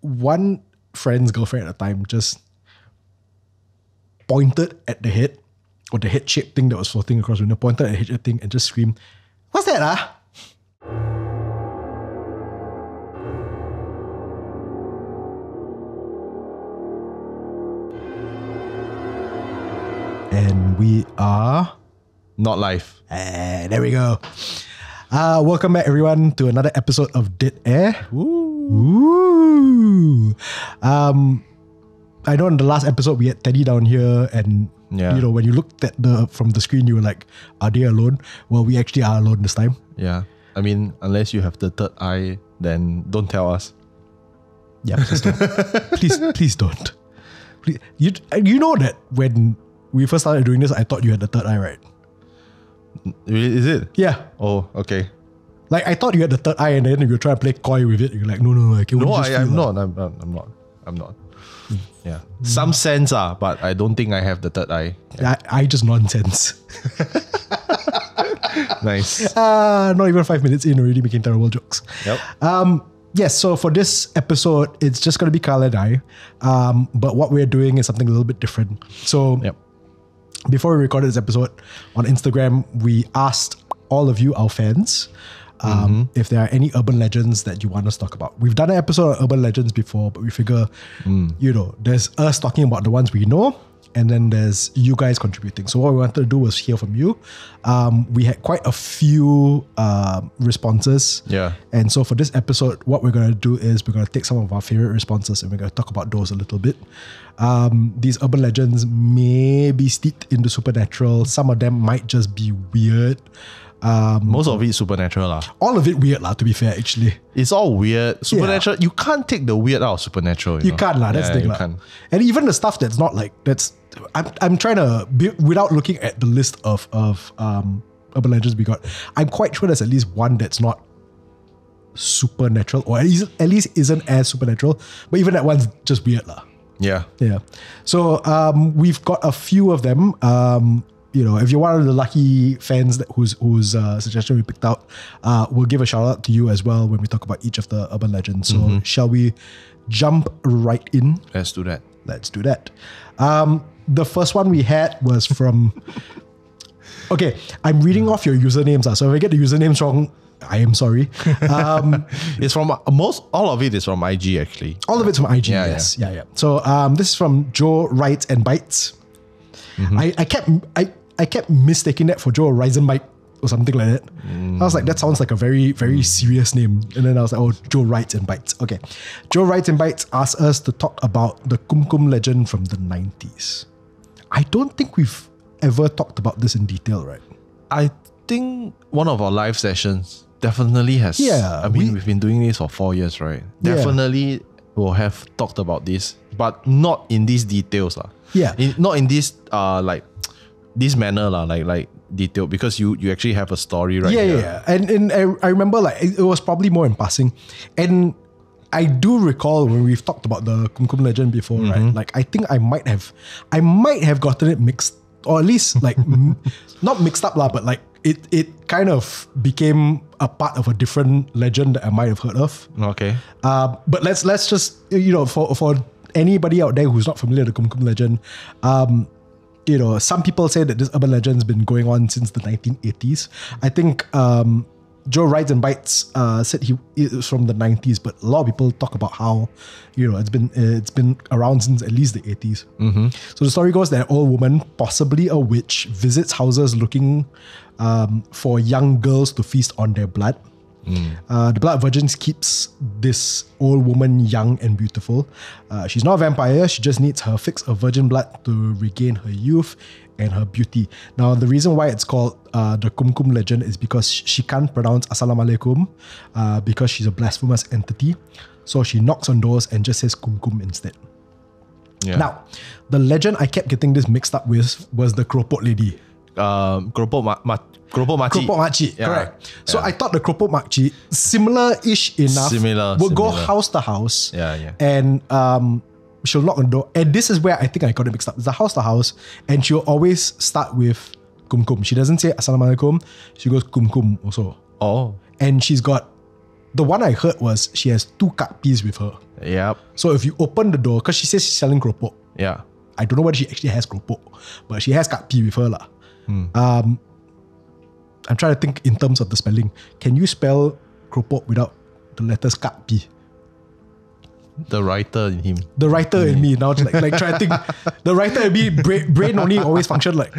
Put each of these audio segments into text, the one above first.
one friend's girlfriend at the time just pointed at the head, or the head-shaped thing that was floating across the window, pointed at the head-shaped thing and just screamed, "What's that, ah?" And we are not live. There we go. Welcome back, everyone, to another episode of Dead Air. Ooh. I know in the last episode we had Teddy down here, and you know, when you looked at from the screen, you were like, "Are they alone?" Well, we actually are alone this time. Yeah, I mean, unless you have the third eye, then don't tell us. Yeah, please don't. please don't. Please. You know that when we first started doing this, I thought you had the third eye, right? Really? Is it? Yeah. Oh, okay. Like, I thought you had the third eye, and then you were trying to play coy with it. You're like, no, I can't. No, I'm not. I'm not. Yeah. Some sense, but I don't think I have the third eye. I just nonsense. Nice. Not even 5 minutes in, already making terrible jokes. Yep. Yes, so for this episode, it's just going to be Kyle and I. But what we're doing is something a little bit different. So before we recorded this episode on Instagram, we asked all of you, our fans, if there are any urban legends that you want us to talk about. We've done an episode on urban legends before, but we figure, you know, there's us talking about the ones we know, and then there's you guys contributing. So what we wanted to do was hear from you. We had quite a few responses. Yeah. And so for this episode, what we're going to do is we're going to take some of our favorite responses and we're going to talk about those a little bit. These urban legends may be steeped in the supernatural. Some of them might just be weird. Most of it is supernatural. All of it weird, to be fair, actually. It's all weird. Supernatural, you can't take the weird out of supernatural. You can't, that's the thing. Can't. And even the stuff that's not like, I'm trying to, without looking at the list of urban legends we got, I'm quite sure there's at least one that's not supernatural, or at least isn't as supernatural, but even that one's just weird. Yeah. Yeah. So we've got a few of them. You know, if you're one of the lucky fans whose suggestion we picked out, we'll give a shout out to you as well when we talk about each of the urban legends. So shall we jump right in? Let's do that. Let's do that. The first one we had was from... Okay, I'm reading off your usernames. So if I get the usernames wrong, I am sorry. It's from all of it is from IG, actually. All of it's from IG, yes. Yeah. So this is from Joe Writes and Bites. I kept mistaking that for Joe Rise and Bite or something like that. I was like, that sounds like a very, very serious name. And then I was like, oh, Joe Writes and Bites. Okay. Joe Writes and Bites asked us to talk about the Kumkum legend from the 90s. I don't think we've ever talked about this in detail, right? I think one of our live sessions definitely has. Yeah. I mean, we've been doing this for 4 years, right? Definitely will have talked about this, but not in these details. Yeah. Not in this this manner, like detailed, because you actually have a story, right? Yeah. And I remember like it was probably more in passing. And I do recall when we've talked about the Kumkum legend before, right? Like I think I might have gotten it mixed, or at least like not mixed up, but like it kind of became a part of a different legend that I might have heard of. Okay. But let's just, you know, for anybody out there who's not familiar with the Kumkum legend, you know, some people say that this urban legend's been going on since the 1980s. I think Joe Writes and Bites said it was from the 90s, but a lot of people talk about how, you know, it's been around since at least the 80s. So the story goes that an old woman, possibly a witch, visits houses looking for young girls to feast on their blood. The Blood Virgins keeps this old woman young and beautiful. She's not a vampire, she just needs her fix of virgin blood to regain her youth and her beauty. Now, the reason why it's called the Kumkum legend is because she can't pronounce Assalamualaikum because she's a blasphemous entity. So she knocks on doors and just says Kumkum instead. Yeah. Now, the legend I kept getting this mixed up with was the Keropok lady. Keropok Makcik. Yeah. Correct. So I thought the Keropok Makcik, similar-ish enough, would go house to house. And she'll knock on the door. And this is where I think I got it mixed up. It's a house to house, and she'll always start with Kumkum. She doesn't say Assalamualaikum. She goes Kumkum also. Oh. And she's got, the one I heard was she has 2 kakpis with her. Yep. So if you open the door, because she says she's selling keropok. Yeah. I don't know whether she actually has keropok, but she has kat pi with her lah. I'm trying to think in terms of the spelling. Can you spell keropok without the letters kat pi? The writer in him. The writer in me now, just like try to think. The writer in me, brain only always function like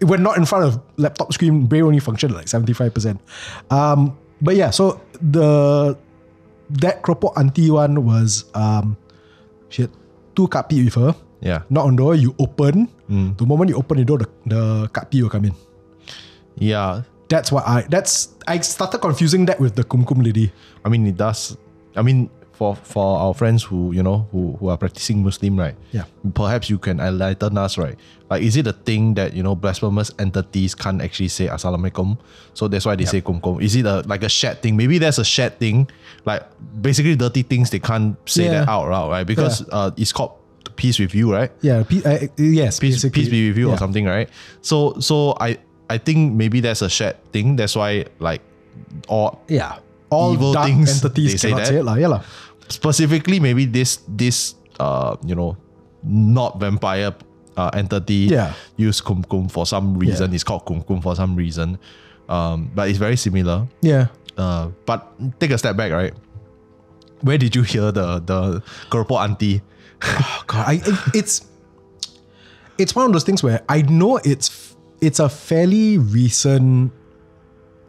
when not in front of laptop screen, brain only function like 75%. But yeah, so that keropok auntie one was she had 2 kat pi with her. Yeah. Knock on door, you open. The moment you open the door, the kat pi will come in. Yeah. That's what I started confusing that with the Kumkum lady. I mean, it does. I mean, for our friends who who are practicing Muslim, right? Yeah. Perhaps you can enlighten us, right? Like, is it a thing that blasphemous entities can't actually say Assalamualaikum? So that's why they say Kumkum. Is it like a shared thing? Maybe there's a shared thing, like basically dirty things they can't say that out loud, right? Because it's called peace with you, right? Yeah. Yes. Peace be with you or something, right? So I think maybe there's a shared thing. That's why all evil dark things entities they say cannot that. say it lah. Yeah lah. Specifically, maybe this not vampire entity use Kumkum for some reason. It's called Kumkum for some reason, but it's very similar. Yeah. But take a step back, right? Where did you hear the keropok auntie? Oh God, it's one of those things where I know it's a fairly recent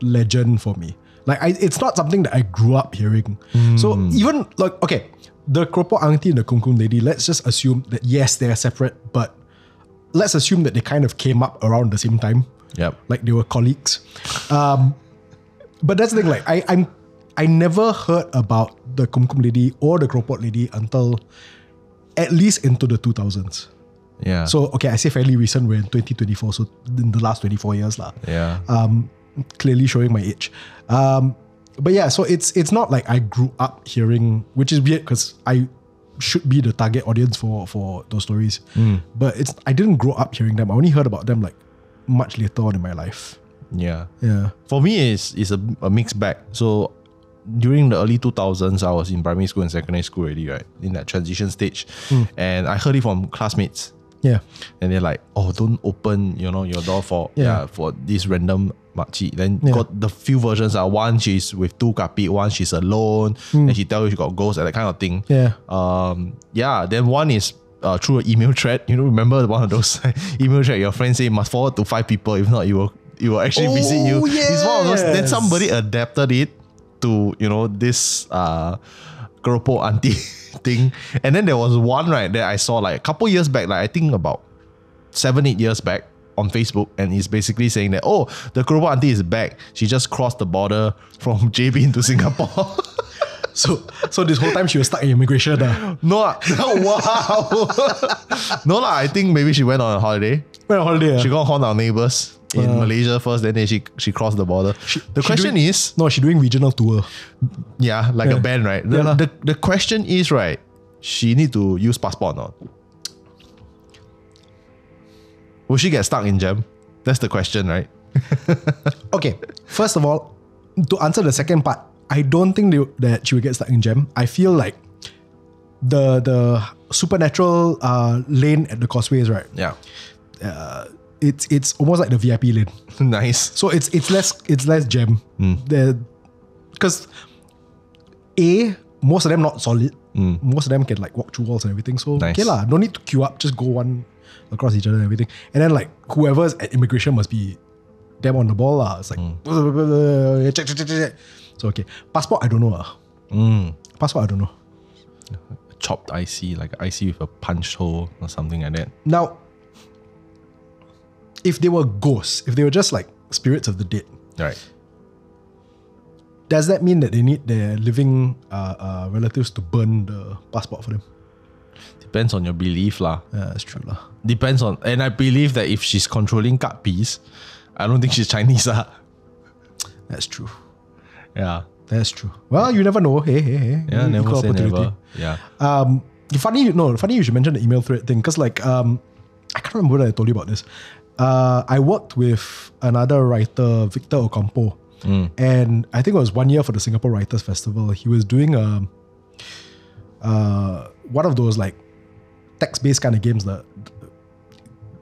legend for me. Like it's not something that I grew up hearing. So even like, okay, the keropok auntie and the Kumkum lady, let's just assume that yes, they are separate, but let's assume that they kind of came up around the same time. Yep. Like they were colleagues. But that's the thing, like I never heard about the Kumkum lady or the keropok lady until at least into the 2000s. Yeah. So okay, I say fairly recent, we're in 2024, so in the last 24 years lah. Yeah. Clearly showing my age. But yeah, so it's not like I grew up hearing, which is weird because I should be the target audience for those stories. But I didn't grow up hearing them. I only heard about them like much later on in my life. Yeah. Yeah. For me, it's a mixed bag. So during the early 2000s, I was in primary school and secondary school already, right? In that transition stage. And I heard it from classmates. Yeah. And they're like, oh, don't open, your door for this random makcik. Then got the few versions are one she's with 2 kat pi, one she's alone, and she tell you she got ghosts and that kind of thing. Yeah. Then one is through an email thread. Remember one of those email thread your friends say must forward to 5 people, if not you will actually visit you. Yes. It's one of those. Then somebody adapted it to this keropok auntie thing. And then there was one, right, that I saw like a couple years back, like I think about 7-8 years back on Facebook, and it's basically saying that, oh, the keropok auntie is back. She just crossed the border from JB into Singapore. So this whole time she was stuck in immigration. No, wow. No lah, I think maybe she went on a holiday. She got haunt our neighbors in Malaysia first, then she crossed the border. The question is... No, she's doing regional tour. Yeah, like a band, right? The question is, right, she need to use passport or not? Will she get stuck in jam? That's the question, right? Okay, first of all, to answer the second part, I don't think that she will get stuck in jam. I feel like the supernatural lane at the causeways, right? Yeah. It's almost like the VIP lane. Nice. So it's less jam. Because most of them not solid. Most of them can like walk through walls and everything. So nice. Okay lah, no need to queue up. Just go one across each other and everything. And then like whoever's at immigration must be damn on the ball lah. It's like check. So okay, passport I don't know Passport I don't know. Chopped IC, like IC with a punch hole or something like that. Now, if they were ghosts, if they were just like spirits of the dead, right? Does that mean that they need their living relatives to burn the passport for them? Depends on your belief lah. Yeah, that's true lah. Depends on, and I believe that if she's controlling kat pis, I don't think she's Chinese lah. That's true. Yeah, that's true. Well, you never know. Hey. Yeah, never say never. Yeah. Funny you should mention the email thread thing, because like I can't remember whether I told you about this. I worked with another writer, Victor Ocampo, and I think it was 1 year for the Singapore Writers Festival. He was doing one of those like text-based kind of games that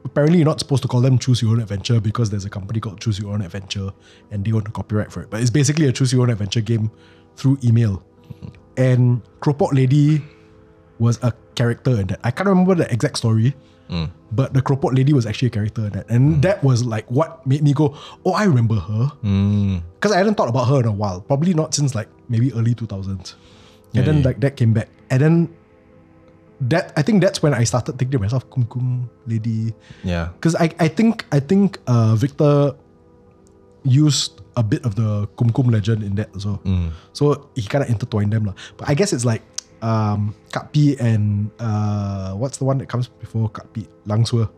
apparently you're not supposed to call them Choose Your Own Adventure because there's a company called Choose Your Own Adventure and they own the copyright for it. But it's basically a Choose Your Own Adventure game through email. And Cropot Lady was a character in that. I can't remember the exact story, but the Cropot Lady was actually a character in that. And that was like what made me go, oh, I remember her. Because I hadn't thought about her in a while. Probably not since like maybe early 2000s. And then like that came back. And then I think that's when I started thinking to myself, Kumkum Lady. Yeah. Because I think Victor used a bit of the Kumkum legend in that as well. So he kind of intertwined them. But I guess it's like Katpi and what's the one that comes before Katpi? Langsue.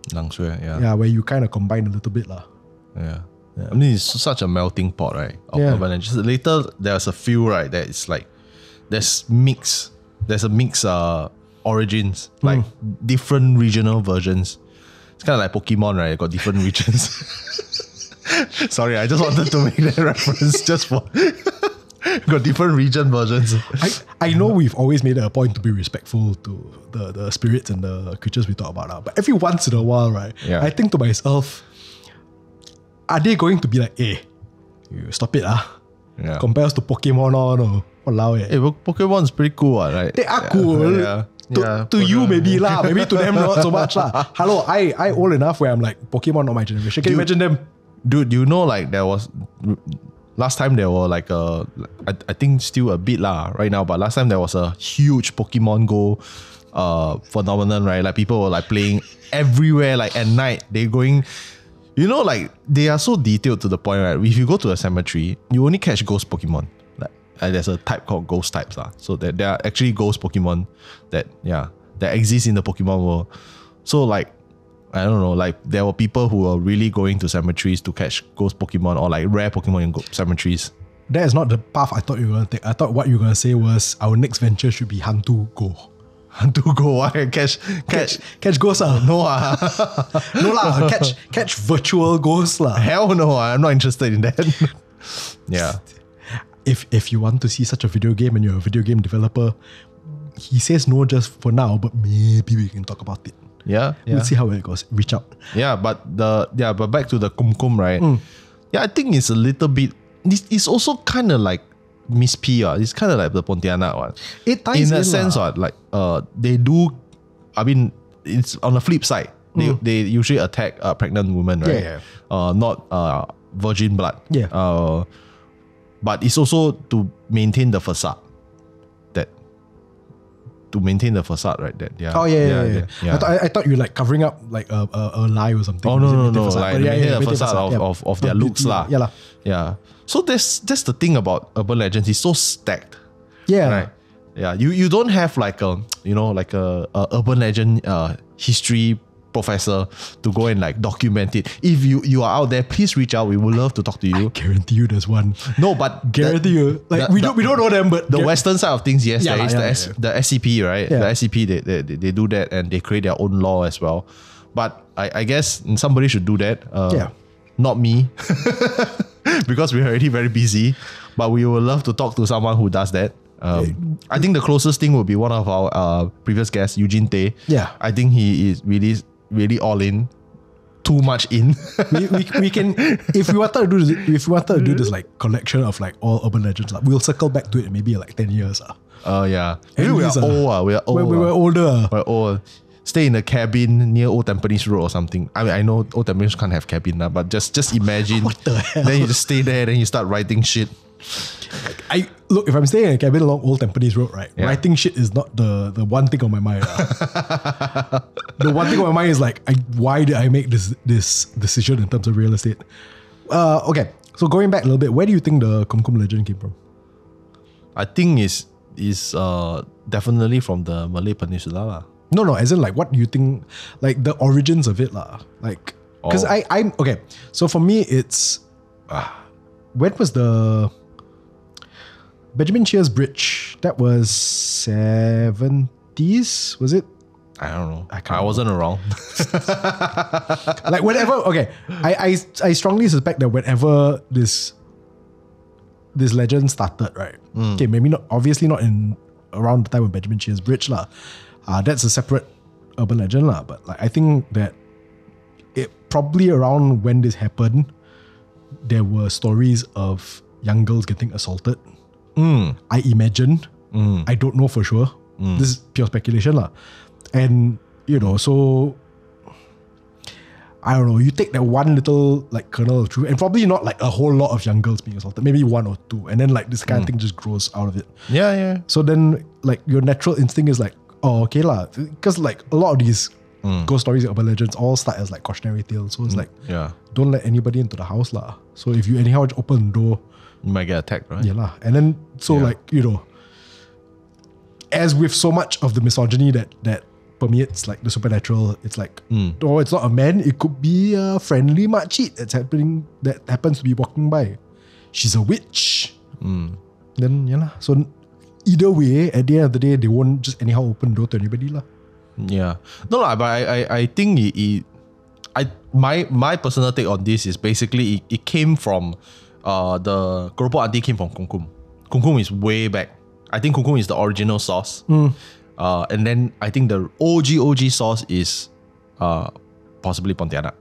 Langsue, yeah. Yeah, where you kind of combine a little bit. Yeah. I mean, it's such a melting pot, right? Of urban legends. Later, there's a few, right, that it's like, there's a mix origins, like different regional versions. It's kind of like Pokemon, right? Got different regions. Sorry, I just wanted to make that reference just for... Got different region versions. I know we've always made it a point to be respectful to the spirits and the creatures we talk about now, but every once in a while, right, I think to myself, are they going to be like, hey, you stop it, compares to Pokemon or walao, Hey, Pokemon's pretty cool, right? They are cool. To you maybe lah, maybe to them not so much lah. Hello, I old enough where I'm like, Pokemon not my generation. Can you imagine them? Dude, you know, like there was last time there were like I think still a bit lah right now, but last time there was a huge Pokemon Go phenomenon, right? Like people were like playing everywhere, like at night. They're going, you know, like they are so detailed to the point, right? If you go to a cemetery, you only catch ghost Pokemon. Like there's a type called ghost types lah. So that there are actually ghost Pokemon that exist in the Pokemon world. So like, I don't know, like there were people who were really going to cemeteries to catch ghost Pokemon or like rare Pokemon in cemeteries. That is not the path I thought you were going to take. I thought what you were going to say was our next venture should be HANTU Go. HANTU Go, why? Catch ghosts lah. No no lah, catch virtual ghosts lah. Hell no, I'm not interested in that. Yeah. If you want to see such a video game and you're a video game developer, he says no just for now, but maybe we can talk about it. Yeah. We'll see how it goes. Reach out. Yeah, but back to the Kumkum, right? Yeah, I think it's a little bit. It's also kind of like Miss P. It's kind of like the Pontianak one. It ties in a sense, like they do. I mean, it's on the flip side. They usually attack pregnant women, right? Not virgin blood. Yeah. But it's also to maintain the facade. Right? That yeah. I thought you like covering up like a lie or something. Oh no. Like maintain the facade of their looks lah. Yeah lah. Yeah. So that's the thing about urban legends. It's so stacked. Yeah. Right. Yeah. You don't have like a urban legend history professor to go and like document it. If you are out there, please reach out. We would love to talk to you. I guarantee you there's one. No, but guarantee you. Like we don't know them, but the Western side of things, yes, there is the SCP, right? Yeah. The SCP they do that and they create their own law as well. But I guess somebody should do that. Not me. Because we're already very busy. But we would love to talk to someone who does that. I think the closest thing would be one of our previous guests, Eugene Tay. Yeah. I think he is really all in, too much in. we can, if we wanted to do this like collection of like all urban legends, we'll circle back to it in maybe like 10 years. Yeah. Maybe we are old. We are old. When we were older. We're old. Stay in a cabin near Old Tampines Road or something. I mean, I know Old Tampines can't have cabin, but just imagine. What the hell? Then you just stay there, then you start writing shit. Look, if I'm staying in a cabin along Old Tampines Road, right, writing shit is not the one thing on my mind. The one thing on my mind is like, why did I make this decision in terms of real estate? Okay, so going back a little bit, where do you think the Kumkum legend came from? I think is definitely from the Malay Peninsula lah. No, as in like, what do you think, like the origins of it lah? Like, because I'm okay. So for me, it's when was the Benjamin Sheares Bridge? That was 70s, was it? I don't know. I wasn't around. Like whenever, okay, I strongly suspect that whenever this legend started, right? Okay, maybe not, obviously not in around the time of Benjamin Sheares Bridge lah. That's a separate urban legend lah. But like I think that it probably around when this happened, there were stories of young girls getting assaulted. I imagine. I don't know for sure. This is pure speculation lah. And you know, so I don't know, you take that one little like kernel of truth, and probably not like a whole lot of young girls being assaulted, maybe one or two, and then like this kind of thing just grows out of it. Yeah. So then like your natural instinct is like, oh, okay lah, because like a lot of these ghost stories and urban legends all start as like cautionary tales. So it's like, don't let anybody into the house lah. So if you anyhow open the door, you might get attacked, right? Yeah lah. And then so like, you know, as with so much of the misogyny that permeates like the supernatural, it's like, oh, it's not a man, it could be a friendly makcik that happens to be walking by. She's a witch. Then yeah lah. So either way, at the end of the day, they won't just anyhow open the door to anybody lah. Yeah. No lah, but I think my personal take on this is basically it came from the Keropok auntie came from Kumkum. Kumkum is way back. I think Kumkum is the original source. And then I think the OG source is possibly Pontianak.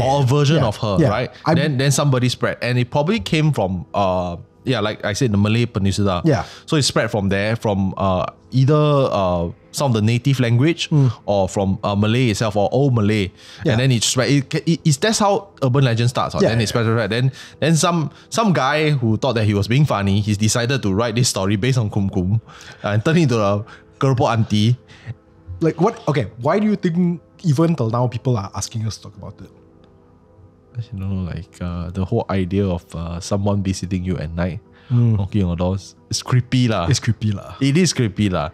Or a version of her, right? Then somebody spread. And it probably came from like I said, the Malay Peninsula. So it spread from there, from either some of the native language or from Malay itself or Old Malay. And then it spread. That's how urban legend starts. Then it spread. Then some guy who thought that he was being funny, he's decided to write this story based on Kumkum and turn it into a Keropok auntie. Like what? Okay, why do you think even till now people are asking us to talk about it? You know, like the whole idea of someone visiting you at night, knocking on your doors. It's creepy lah. It's creepy lah. It is creepy lah.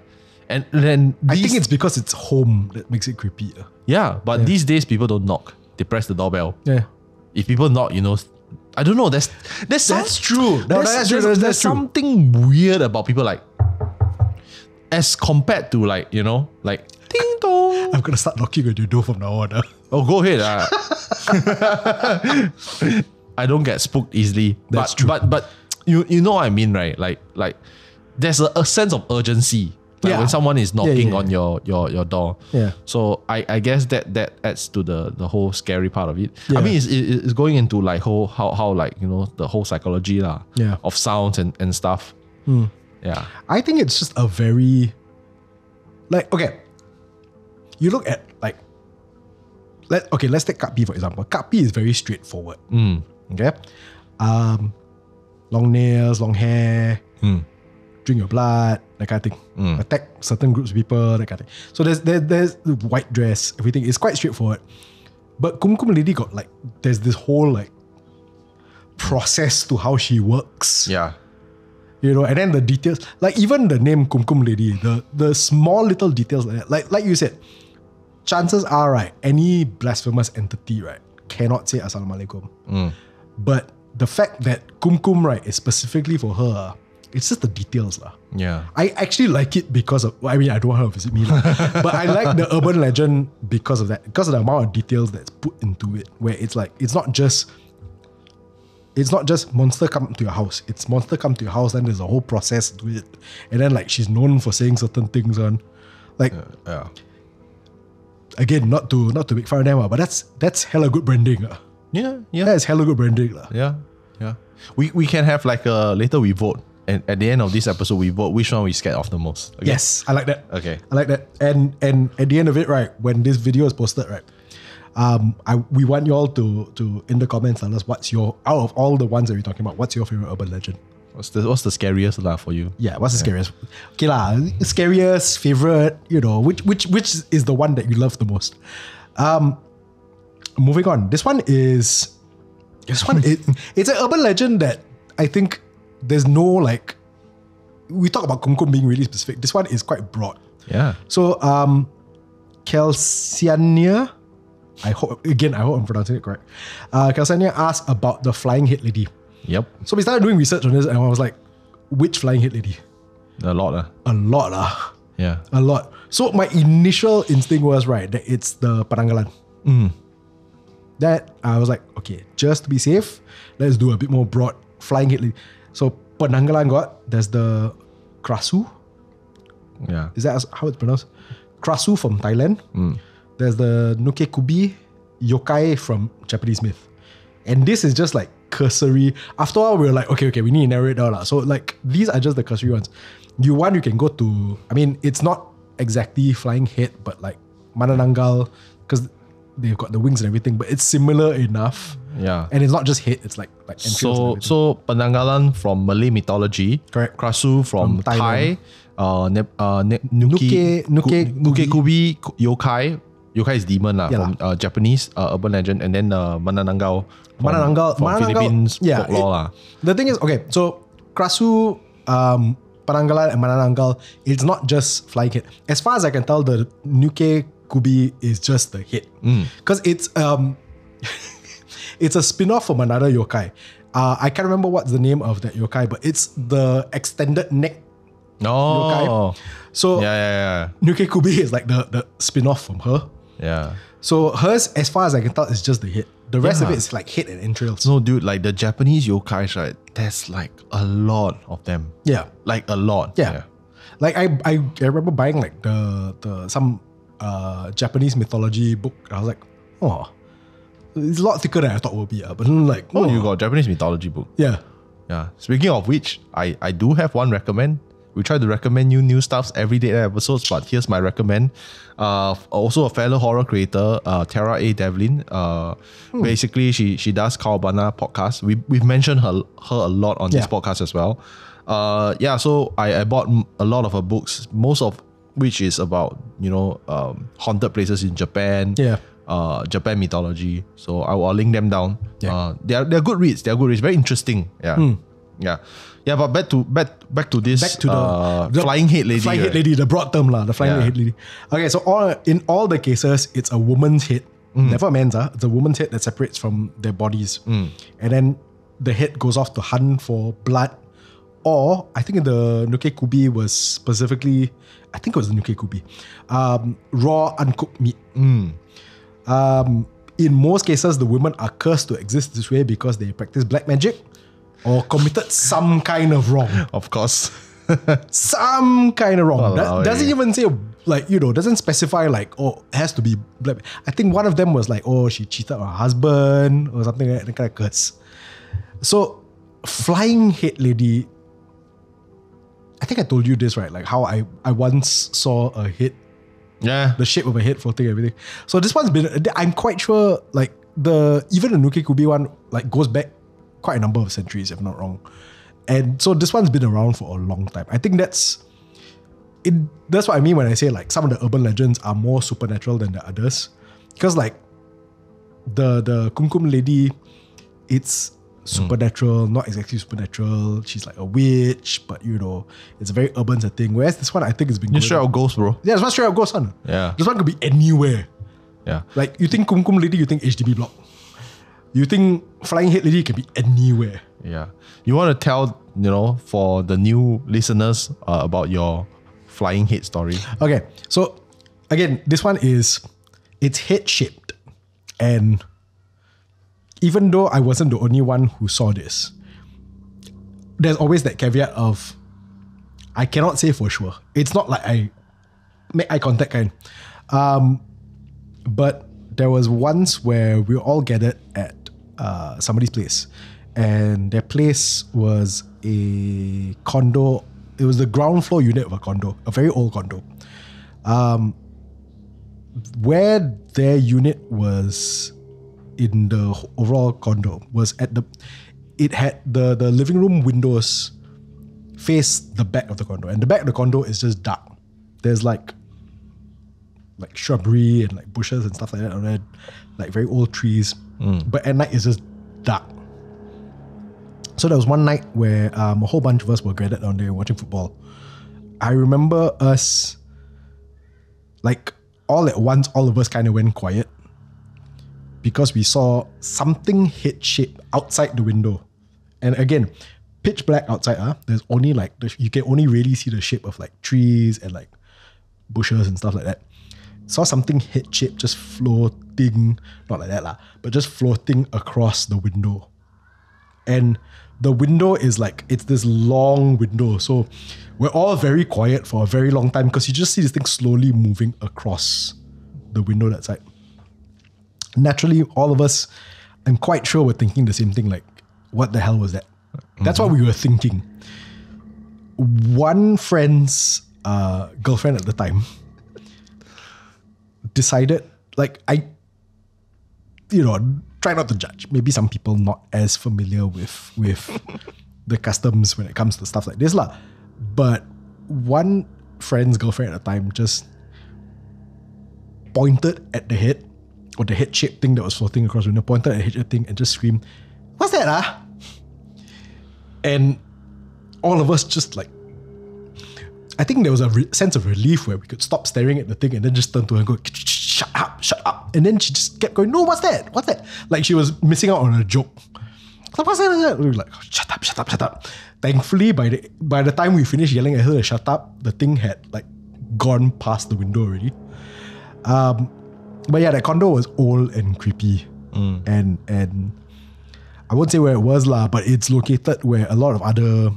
And then I think it's because it's home that makes it creepy. Yeah, but these days people don't knock. They press the doorbell. Yeah. If people knock, you know, I don't know. That's true. That's true. There's something weird about people like, as compared to like, you know, like ding dong. I'm gonna start knocking on your door from now on. Oh, go ahead. I don't get spooked easily. That's true. But you know what I mean, right? Like there's a sense of urgency. Like when someone is knocking on your door. Yeah. So I guess that adds to the whole scary part of it. I mean, it's going into like how like, you know, the whole psychology lah. Of sounds and stuff. Yeah. I think it's just a very like, okay, you look at like, let's take Kak P for example. Kak P is very straightforward. Okay. Long nails, long hair, drink your blood, that kind of thing. Attack certain groups of people, that kind of thing. So there's the white dress, everything is quite straightforward. But Kumkum lady got like, there's this whole like process to how she works. Yeah. You know, and then the details, like even the name Kumkum lady, the small little details like that. Like you said, chances are, right, any blasphemous entity, right, cannot say Assalamualaikum. But the fact that Kumkum, right, is specifically for her, it's just the details lah. Yeah. I actually like it because of, I mean, I don't want her to visit me lah. But I like the urban legend because of that, because of the amount of details that's put into it, where it's like, it's not just monster come to your house. It's monster come to your house, then there's a whole process to it. And then like she's known for saying certain things on, like, again, not to make fun of them, but that's hella good branding. Yeah. That's hella good branding. Yeah. We can have like later we vote. And at the end of this episode, we vote which one we scared of the most. Okay? Yes, I like that. Okay. I like that. And at the end of it, right, when this video is posted, right, we want you all to in the comments tell us what's your, out of all the ones that we're talking about, what's your favorite urban legend? What's the scariest lah for you? Yeah, what's the scariest? Okay lah, scariest, favorite, you know, which is the one that you love the most? Moving on. This one it's an urban legend that I think there's no like, we talk about Kumkum being really specific. This one is quite broad. Yeah. So Kelsiania, I hope I'm pronouncing it correct. Kelsiania asked about the flying head lady. Yep. So we started doing research on this and I was like, which flying head lady? A lot. A lot. Yeah. A lot. So my initial instinct was, right, that it's the Penanggalan. That I was like, okay, just to be safe, let's do a bit more broad flying head lady. So Penanggalan there's the Krasu. Yeah. Is that how it's pronounced? Krasu from Thailand. There's the Nuke Kubi yokai from Japanese myth. And this is just like cursory. After all, we were like, okay, we need to narrow it down. So like these are just the cursory ones. You can go to, I mean, it's not exactly flying head, but like Manananggal, because they've got the wings and everything, but it's similar enough. Yeah. And it's not just head, it's like entrails. So Penanggalan from Malay mythology. Correct. Krasu from Thai. Nuke Kubi yokai. Yokai is demon from Japanese urban legend, and then Manananggal from Philippines folklore. The thing is, okay, so Krasu, Penanggalan and Manananggal, it's not just flying head. As far as I can tell, the Nuke Kubi is just the head. Because it's it's a spin-off from another yokai. I can't remember what's the name of that yokai, but it's the extended neck yokai. So Nuke Kubi is like the spin-off from her. Yeah. So hers, as far as I can tell, is just the head. The rest of it is like head and entrails. No, dude, like the Japanese yokais, right? There's like a lot of them. Yeah. Like a lot. Yeah. Like I remember buying like some Japanese mythology book. I was like, oh, it's a lot thicker than I thought it would be. But then like, you got Japanese mythology book. Yeah. Yeah. Speaking of which, I do have one recommend. We try to recommend you new stuffs every day episodes, but here's my recommend. Also a fellow horror creator, Tara A. Devlin. Basically, she does Kawabana podcast. We've mentioned her a lot on this podcast as well. So I bought a lot of her books, most of which is about, haunted places in Japan. Yeah. Japan mythology. So I'll link them down. Yeah. They're good reads. Very interesting. Yeah. Yeah, but back to this the flying head lady. Flying head lady, the broad term the flying head lady. Okay, so in all the cases, it's a woman's head. Never a man's. It's a woman's head that separates from their bodies. And then the head goes off to hunt for blood. Or, I think in the Nuke Kubi was specifically, I think it was the Nuke Kubi, raw uncooked meat. In most cases, the women are cursed to exist this way because they practice black magic or committed some kind of wrong. Of course. Some kind of wrong. Doesn't even say, doesn't specify like, it has to be black. I think one of them was like, she cheated on her husband or something like that, kind of curse. So, flying head lady, I think I told you this, right? Like how I once saw a head. Yeah. The shape of a head floating and everything. So this one's been, I'm quite sure, like even the Nuke Kubi one, like goes back quite a number of centuries, if I'm not wrong. And so this one's been around for a long time. I think that's what I mean when I say like some of the urban legends are more supernatural than the others. Because like the Kumkum lady, it's supernatural, not exactly supernatural. She's like a witch, but it's a very urban setting. Whereas this one I think has been straight out ghost, bro. Yeah, it's not straight out ghost, son. Yeah. This one could be anywhere. Yeah. Like you think Kumkum lady, you think HDB block. You think flying head lady can be anywhere. Yeah. You want to tell, for the new listeners about your flying head story? Okay. So again, this one it's head shaped. And even though I wasn't the only one who saw this, there's always that caveat of, I cannot say for sure. It's not like I make eye contact kind. But there was once where we all gathered at somebody's place, and their place was a condo. It was the ground floor unit of a condo, a very old condo. Where their unit was in the overall condo was it had the living room windows face the back of the condo, and the back of the condo is just dark. There's like shrubbery and like bushes and stuff like that on there, like very old trees. But at night it's just dark. So there was one night where a whole bunch of us were gathered down there watching football. I remember us, like all at once, all of us kind of went quiet because we saw something head-shaped outside the window. And again, pitch black outside. There's only like, you can only really see the shape of like trees and like bushes and stuff like that. Saw something head-shaped just floating, not like that but just floating across the window. And the window is like, it's this long window. So we're all very quiet for a very long time because you just see this thing slowly moving across the window that side. Naturally, all of us, I'm quite sure we're thinking the same thing, like, what the hell was that? That's what we were thinking. One friend's girlfriend at the time decided, like, try not to judge. Maybe some people not as familiar with the customs when it comes to stuff like this lah. But one friend's girlfriend at the time just pointed at the head, or the head-shaped thing that was floating across the window, pointed at the head-shaped thing and just screamed, "What's that, ah?" And all of us just like, I think there was a sense of relief where we could stop staring at the thing and then just turn to her and go, shut up. And then she just kept going, "No, what's that? What's that?" Like she was missing out on a joke. So what's that? We were like, shut up. Thankfully, by the time we finished yelling at her to shut up, the thing had like gone past the window already. But yeah, that condo was old and creepy. And I won't say where it was lah, but it's located where a lot of other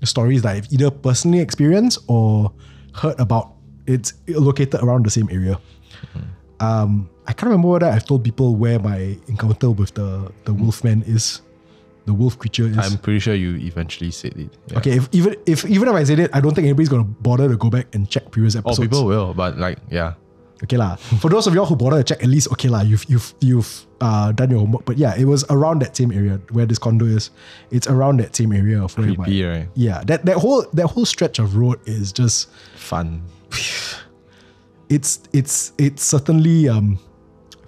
stories that I've either personally experienced or heard about. It's located around the same area. I can't remember whether I've told people where my encounter with the wolfman is, the wolf creature is. I'm pretty sure you eventually said it. Yeah. Okay, even if I said it, I don't think anybody's gonna bother to go back and check previous episodes. Oh, people will, but like, yeah. Okay lah. For those of y'all who bother to check, at least okay lah. You've done your homework. But yeah, it was around that same area where this condo is. It's around that same area of where creepy, right? Yeah, that whole stretch of road is just fun. It's certainly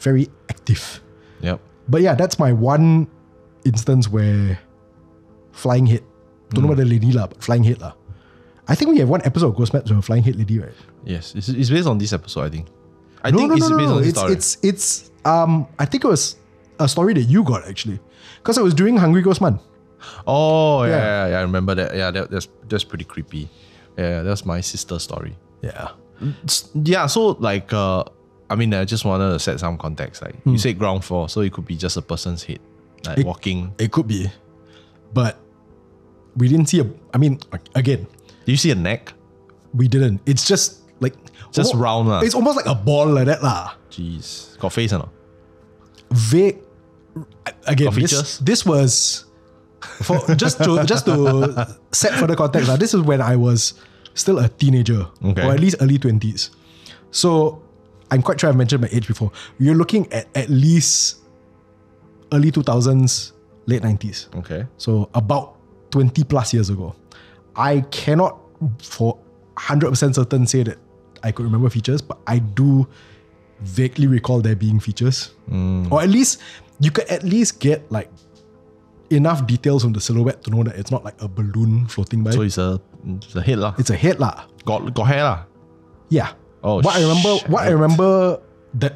very active. Yep. But yeah, that's my one instance where flying head. Don't know whether lady lah, but flying head lah. I think we have one episode of Ghost Maps with a flying head lady, right? Yes, it's based on this episode, I think. I think it's based on this story. It's I think it was a story that you got actually, because it was during Hungry Ghost Month. Oh yeah, I remember that. Yeah, that's pretty creepy. Yeah, that's my sister's story. Yeah. Yeah, so like I mean, I just wanted to set some context. Like you said ground floor, so it could be just a person's head, like walking. It could be, but we didn't see again. Did you see a neck? We didn't. It's just like round lah. It's almost like a ball like that lah. Jeez, got face or not? Vague. Again, features? This was for just to set further context. This is when I was still a teenager, okay, or at least early 20s. So I'm quite sure I've mentioned my age before. You're looking at least early 2000s, late 90s. Okay. So about 20 plus years ago. I cannot for 100% certain say that I could remember features, but I do vaguely recall there being features. Or at least, you could at least get like enough details from the silhouette to know that it's not like a balloon floating by. So it's a head lah. It's a head lah. Got hair lah. Yeah. Oh, what I remember that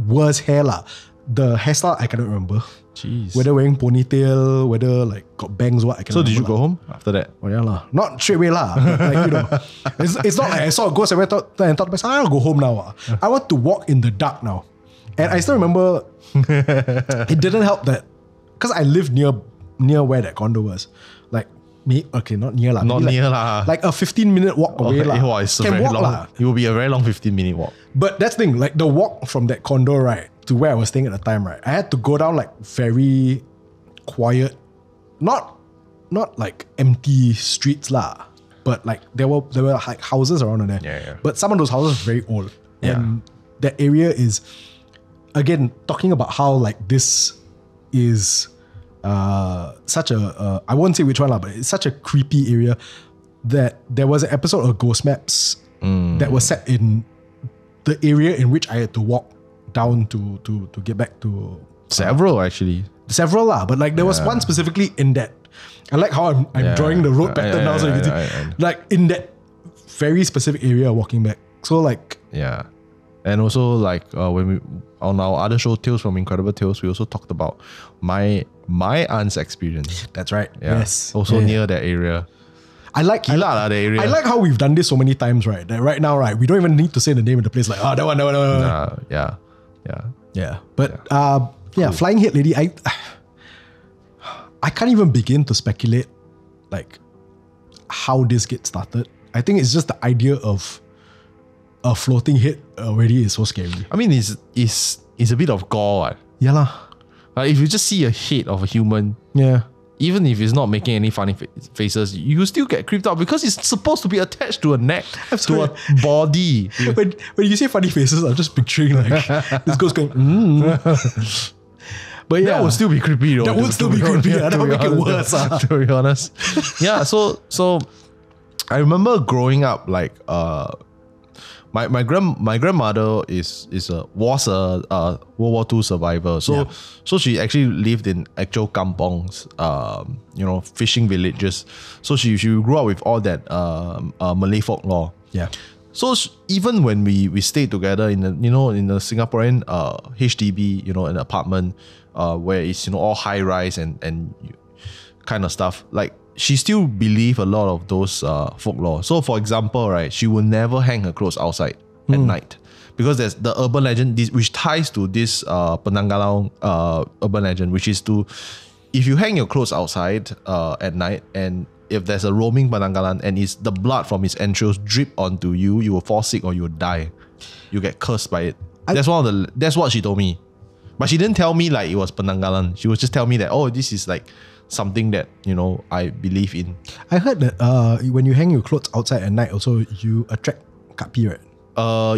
was hair lah. The hairstyle I cannot remember. Jeez. Whether wearing ponytail, whether like got bangs, what I cannot remember. So did you go home after that? Oh yeah lah. Not straight away lah. But like, it's not like I saw a ghost and thought to myself, I'll go home now. I want to walk in the dark now. And I still remember it didn't help that because I lived near where that condo was. Like not near lah. Not near lah. Like a 15-minute walk away lah. Can walk lah. It will be a very long 15-minute walk. But that's the thing, like the walk from that condo, right, to where I was staying at the time, right, I had to go down like very quiet, not like empty streets lah, but like there were like houses around there. Yeah. But some of those houses are very old. Yeah. And that area is, again, talking about how like this is such a I won't say which one lah, but it's such a creepy area that there was an episode of Ghost Maps that was set in the area in which I had to walk down to get back to several actually. Several lah, but like there was one specifically in that. I like how I'm drawing the road pattern now so you can see. Like in that very specific area walking back. So like and also like when we on our other show Tales from Incredible Tales, we also talked about my aunt's experience. That's right. Yeah. Yes. Also near that area. I like how we've done this so many times, right? That right now, right, we don't even need to say the name of the place. Like, that one. Yeah. But cool. Flying head lady. I can't even begin to speculate like how this gets started. I think it's just the idea of a floating head already is so scary. I mean, it's a bit of gore. Right? Yeah lah. If you just see a head of a human, Yeah. even if it's not making any funny faces, you still get creeped out because it's supposed to be attached to a neck, to a body. When you say funny faces, I'm just picturing like this ghost going. But yeah, That would still be creepy though. That would still be creepy. That would make it worse. To be honest. Yeah, so I remember growing up like my grandmother was a World War II survivor. So she actually lived in actual kampongs, fishing villages. So she grew up with all that Malay folklore. Yeah. So even when we stayed together in the Singaporean HDB, an apartment where it's all high rise and kind of stuff, like she still believe a lot of those folklore. So for example, right, she will never hang her clothes outside at night because there's the urban legend which ties to this Penanggalang urban legend, which is if you hang your clothes outside at night and if there's a roaming Penanggalan and the blood from his entrails drip onto you, you will fall sick or you will die. You get cursed by it. That's what she told me. But she didn't tell me like it was Penanggalan. She was just tell me that, this is like something that, I believe in. I heard that when you hang your clothes outside at night also, you attract kapi, right?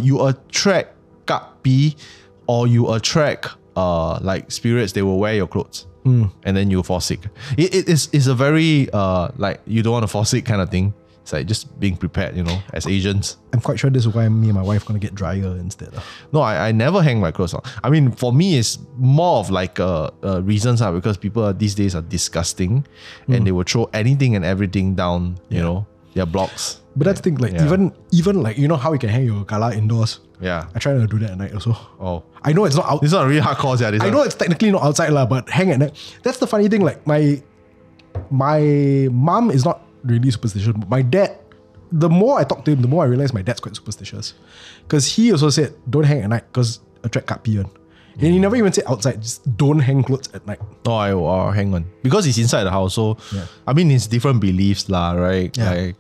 You attract kapi or you attract like spirits. They will wear your clothes. And then you fall sick. It's a very like you don't want to fall sick kind of thing. It's like just being prepared, as Asians. I'm quite sure this is why me and my wife gonna get dryer instead. No, I never hang my clothes on. I mean, for me, it's more of like reasons because people these days are disgusting and they will throw anything and everything down, their blocks. But that's the thing, like even like how you can hang your kala indoors. Yeah. I try to do that at night also. Oh. I know it's not out. It's not really hardcore, yeah. I know it's technically not outside lah, but hang at night. That's the funny thing. Like my mom is not really superstitious. But my dad, the more I talk to him, the more I realize my dad's quite superstitious. Because he also said, don't hang at night because attract kapi. And he never even said outside, just don't hang clothes at night. Oh, I'll hang on. Because it's inside the house. So, I mean, it's different beliefs lah, right? Yeah. Like,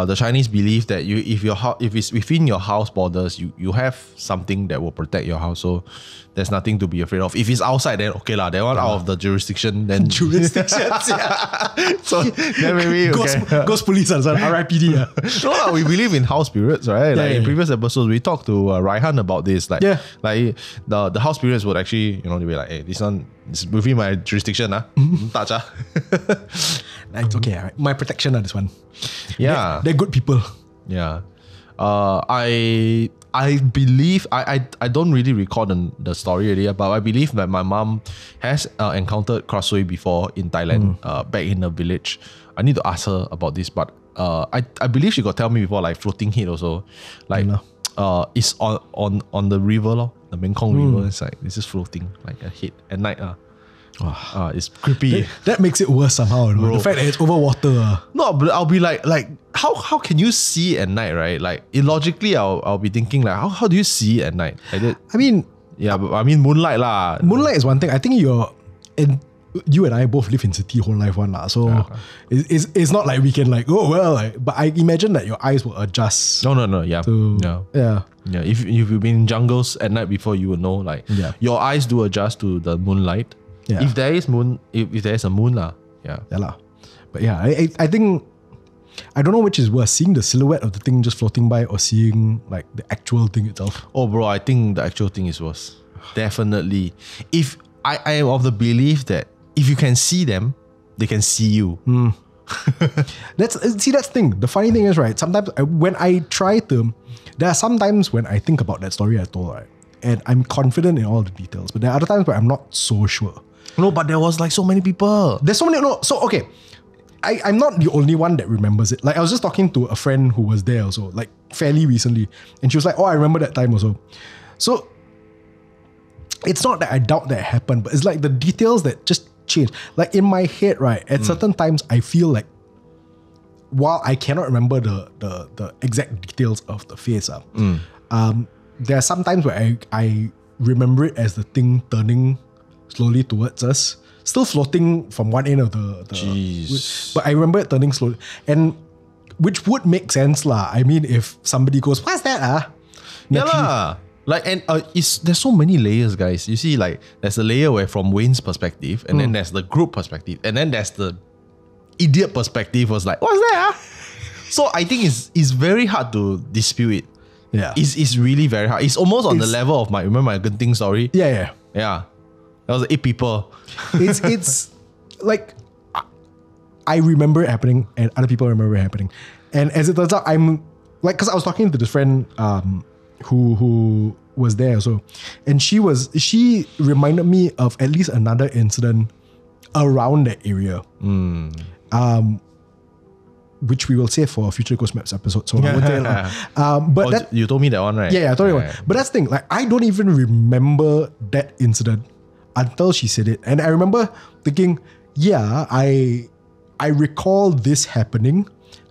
the Chinese believe that if it's within your house borders, you have something that will protect your house. So, there's nothing to be afraid of. If it's outside, then okay lah. That one out of the jurisdiction, then... Jurisdictions, yeah. So, then maybe... Okay. Ghost police, RIPD. No, we believe in house spirits, right? In previous episodes, we talked to Raihan about this. Like the house spirits would actually, they'll be like, hey, this one is within my jurisdiction. Touch. It's okay. Right? My protection, this one. Yeah. They're good people. Yeah. I believe, I don't really recall the story already, but I believe that my mom has encountered Krasui before in Thailand, back in the village. I need to ask her about this, but I believe she got tell me before, like floating head also. Like, it's on the river, the Mekong River. It's like, this is floating, like a head at night. It's creepy. That makes it worse somehow. The fact that it's over water. No, but I'll be like how can you see at night, right? Like illogically, I'll be thinking like how do you see at night? I mean, but I mean moonlight lah. Moonlight is one thing. I think you and I both live in city whole life one lah. So it's not like we can like but I imagine that your eyes will adjust. No, yeah. Yeah. If you've been in jungles at night before, you will know like your eyes do adjust to the moonlight. Yeah. If there is a moon lah. Yeah. Yeah lah. But yeah, I think I don't know which is worse, seeing the silhouette of the thing just floating by or seeing like the actual thing itself. Oh bro, I think the actual thing is worse. Definitely. If I am of the belief that if you can see them, they can see you. That's the thing. The funny thing is, right, sometimes when I try to, there are some times when I think about that story I told, right, and I'm confident in all the details, but there are other times where I'm not so sure. No, but there was like so many people. There's so many, so okay, I'm not the only one that remembers it. Like I was just talking to a friend who was there also, like fairly recently, and she was like, I remember that time also. So it's not that I doubt that it happened, but it's like the details that just change. Like in my head, right, at certain times I feel like, while I cannot remember the exact details of the face, there are some times where I remember it as the thing turning slowly towards us. still floating from one end of the Jeez. but I remember it turning slowly, and which would make sense lah. I mean, if somebody goes, what's that Yeah lah. Like, and there's so many layers, guys. You see, like, there's a layer where from Wayne's perspective, and then there's the group perspective, and then there's the idiot perspective was like, what's that? So I think it's very hard to dispute it. Yeah. It's really very hard. It's almost on the level of remember my Genting story? Yeah. Yeah. That was 8 people. It's like, I remember it happening and other people remember it happening. And as it turns out, I'm like, because I was talking to this friend who was there also, and she reminded me of at least another incident around that area. Which we will save for a future Ghost Maps episode. So I won't tell you. But you told me that one, right? Yeah, I told you one. But that's the thing, like, I don't even remember that incident until she said it. And I remember thinking, yeah, I recall this happening.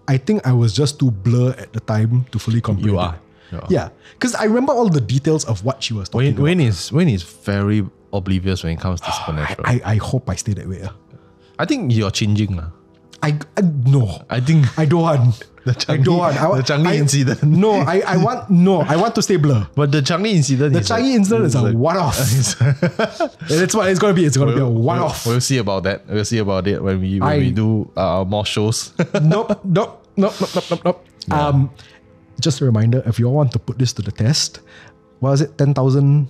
I think I was just too blur at the time to fully comprehend. You are. Yeah. Because I remember all the details of what she was talking about. Wayne is very oblivious when it comes to supernatural. I hope I stay that way. I think you're changing. No. I think I don't want. I don't want. The Changi incident. No, I want to stay blur. But the Changi incident is a one-off. That's what it's going to be. It's going to be a one-off. We'll see about that. We'll see about it when we do more shows. Nope. Yeah. Just a reminder, if you all want to put this to the test, what was it? 10,000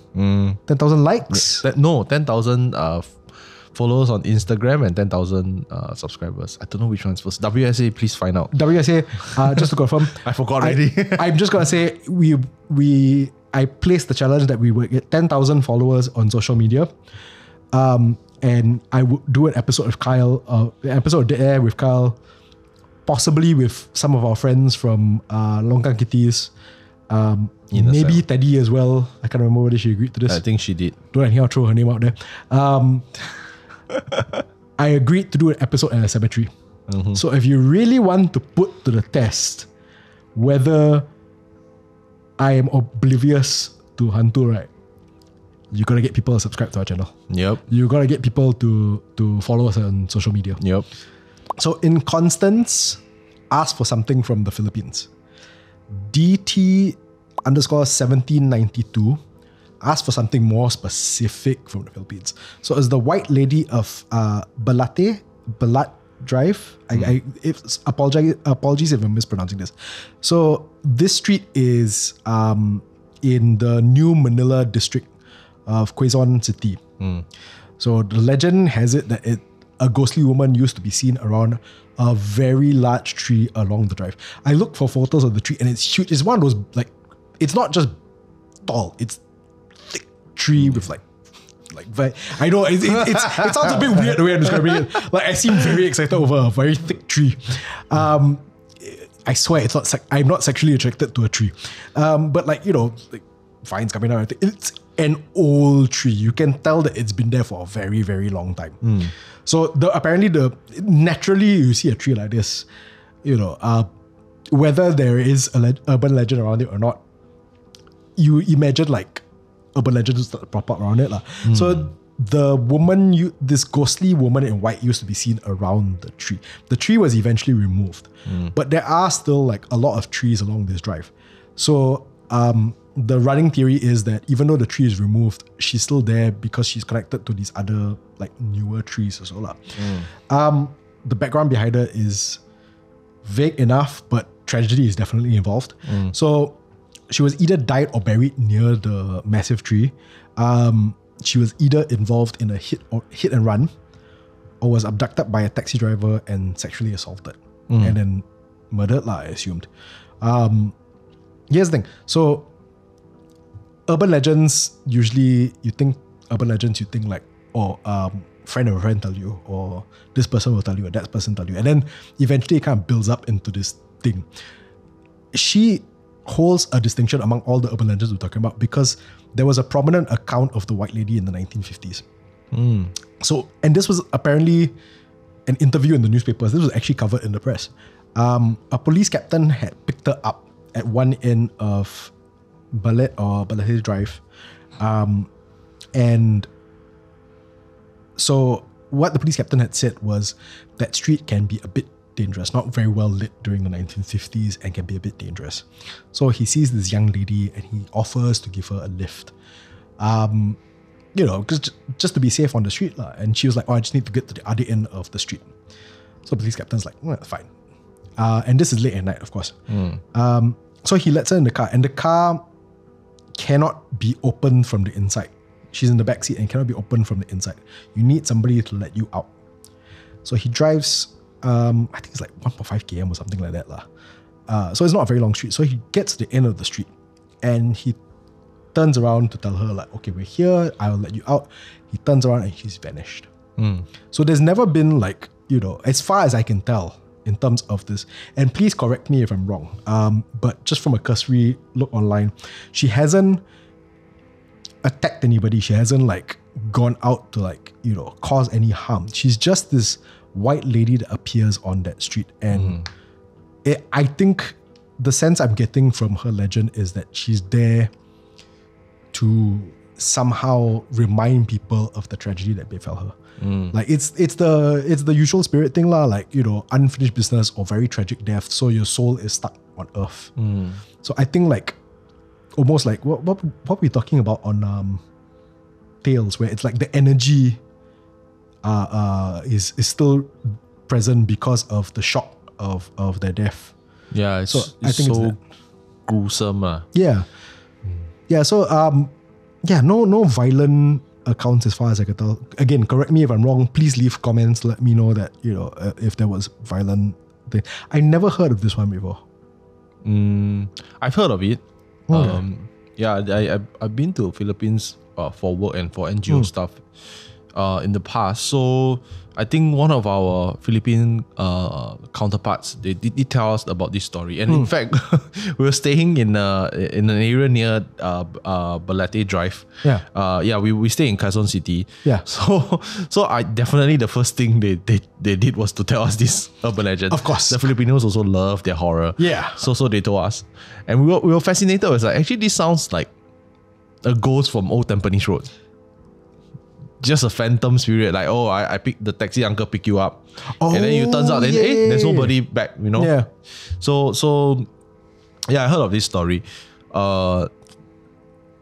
likes? 10,000 followers on Instagram and 10,000 subscribers. I don't know which one's first. WSA, please find out. WSA, just to confirm. I forgot already. I'm just going to say, I placed the challenge that we would get 10,000 followers on social media. And I would do an episode of episode of Dead Air with Kyle, possibly with some of our friends from Longkang Kitties. Maybe Teddy as well. I can't remember whether she agreed to this. I think she did. Don't anyhow throw her name out there. I agreed to do an episode at a cemetery. So if you really want to put to the test whether I am oblivious to HANTU, right, you gotta get people to subscribe to our channel. Yep. You gotta get people to follow us on social media. Yep. So in Constance, ask for something from the Philippines. DT_1792 asked for something more specific from the Philippines. So it's the White Lady of Balat Drive. Apologies if I'm mispronouncing this. So this street is in the New Manila district of Quezon City. So the legend has it that a ghostly woman used to be seen around a very large tree along the drive. I looked for photos of the tree and it's huge. It's one of those, like, it's not just tall, it's thick tree with like I know it sounds a bit weird the way I'm describing it. Like, I seem very excited over a very thick tree. I swear it's not. I'm not sexually attracted to a tree, but like, like vines coming out. It's an old tree. You can tell that it's been there for a very, very long time. So naturally you see a tree like this, whether there is an urban legend around it or not, you imagine like urban legends that pop up around it. So this ghostly woman in white used to be seen around the tree. The tree was eventually removed, but there are still like a lot of trees along this drive. So the running theory is that even though the tree is removed, she's still there because she's connected to these other like newer trees as well. The background behind her is vague enough, but tragedy is definitely involved. So she was either died or buried near the massive tree. She was either involved in a hit and run, or was abducted by a taxi driver and sexually assaulted and then murdered, I assumed. Here's the thing. So urban legends, usually you think like, friend of a friend tell you, or this person will tell you, or that person tell you. And then eventually it kind of builds up into this thing. She holds a distinction among all the urban legends we're talking about because there was a prominent account of the White Lady in the 1950s. So, and this was apparently an interview in the newspapers. This was actually covered in the press. A police captain had picked her up at one end of Ballet Drive. And so what the police captain had said was that street can be a bit dangerous, not very well lit during the 1950s, and can be a bit dangerous. So he sees this young lady and he offers to give her a lift. You know, just to be safe on the street. And she was like, oh, I just need to get to the other end of the street. So the police captain's like, well, fine. And this is late at night, of course. So he lets her in the car, and the car cannot be opened from the inside. She's in the back seat and cannot be opened from the inside. You need somebody to let you out. So he drives, I think it's like 1.5 km or something like that. So it's not a very long street. So he gets to the end of the street and he turns around to tell her like, okay, we're here, I'll let you out. He turns around and she's vanished. So there's never been like, you know, as far as I can tell in terms of this, and please correct me if I'm wrong, but just from a cursory look online, she hasn't attacked anybody. She hasn't like gone out to like, you know, cause any harm. She's just this white lady that appears on that street. And I think the sense I'm getting from her legend is that she's there to somehow remind people of the tragedy that befell her. Like it's the usual spirit thing lah, like, you know, unfinished business or very tragic death, so your soul is stuck on earth. So I think like almost like what we're talking about on Tales, where it's like the energy is still present because of the shock of their death. Yeah, so I think so it's gruesome. Yeah. So no violent accounts as far as I can tell. Again, correct me if I'm wrong. Please leave comments. Let me know that, you know, if there was violent thing. I never heard of this one before. I've heard of it. Okay. I've been to Philippines for work and for NGO stuff in the past. So I think one of our Philippine counterparts, they did tell us about this story. And in fact, we were staying in an area near Balete Drive. We stay in Quezon City. Yeah. So I definitely, the first thing they did was to tell us this urban legend. Of course. The Filipinos also love their horror. Yeah. So they told us. And we were fascinated. It was like, actually this sounds like a ghost from Old Tampines Road. Just a phantom spirit, like, oh, I pick the taxi uncle pick you up, and then it turns out then there's nobody back, you know. Yeah. So yeah, I heard of this story.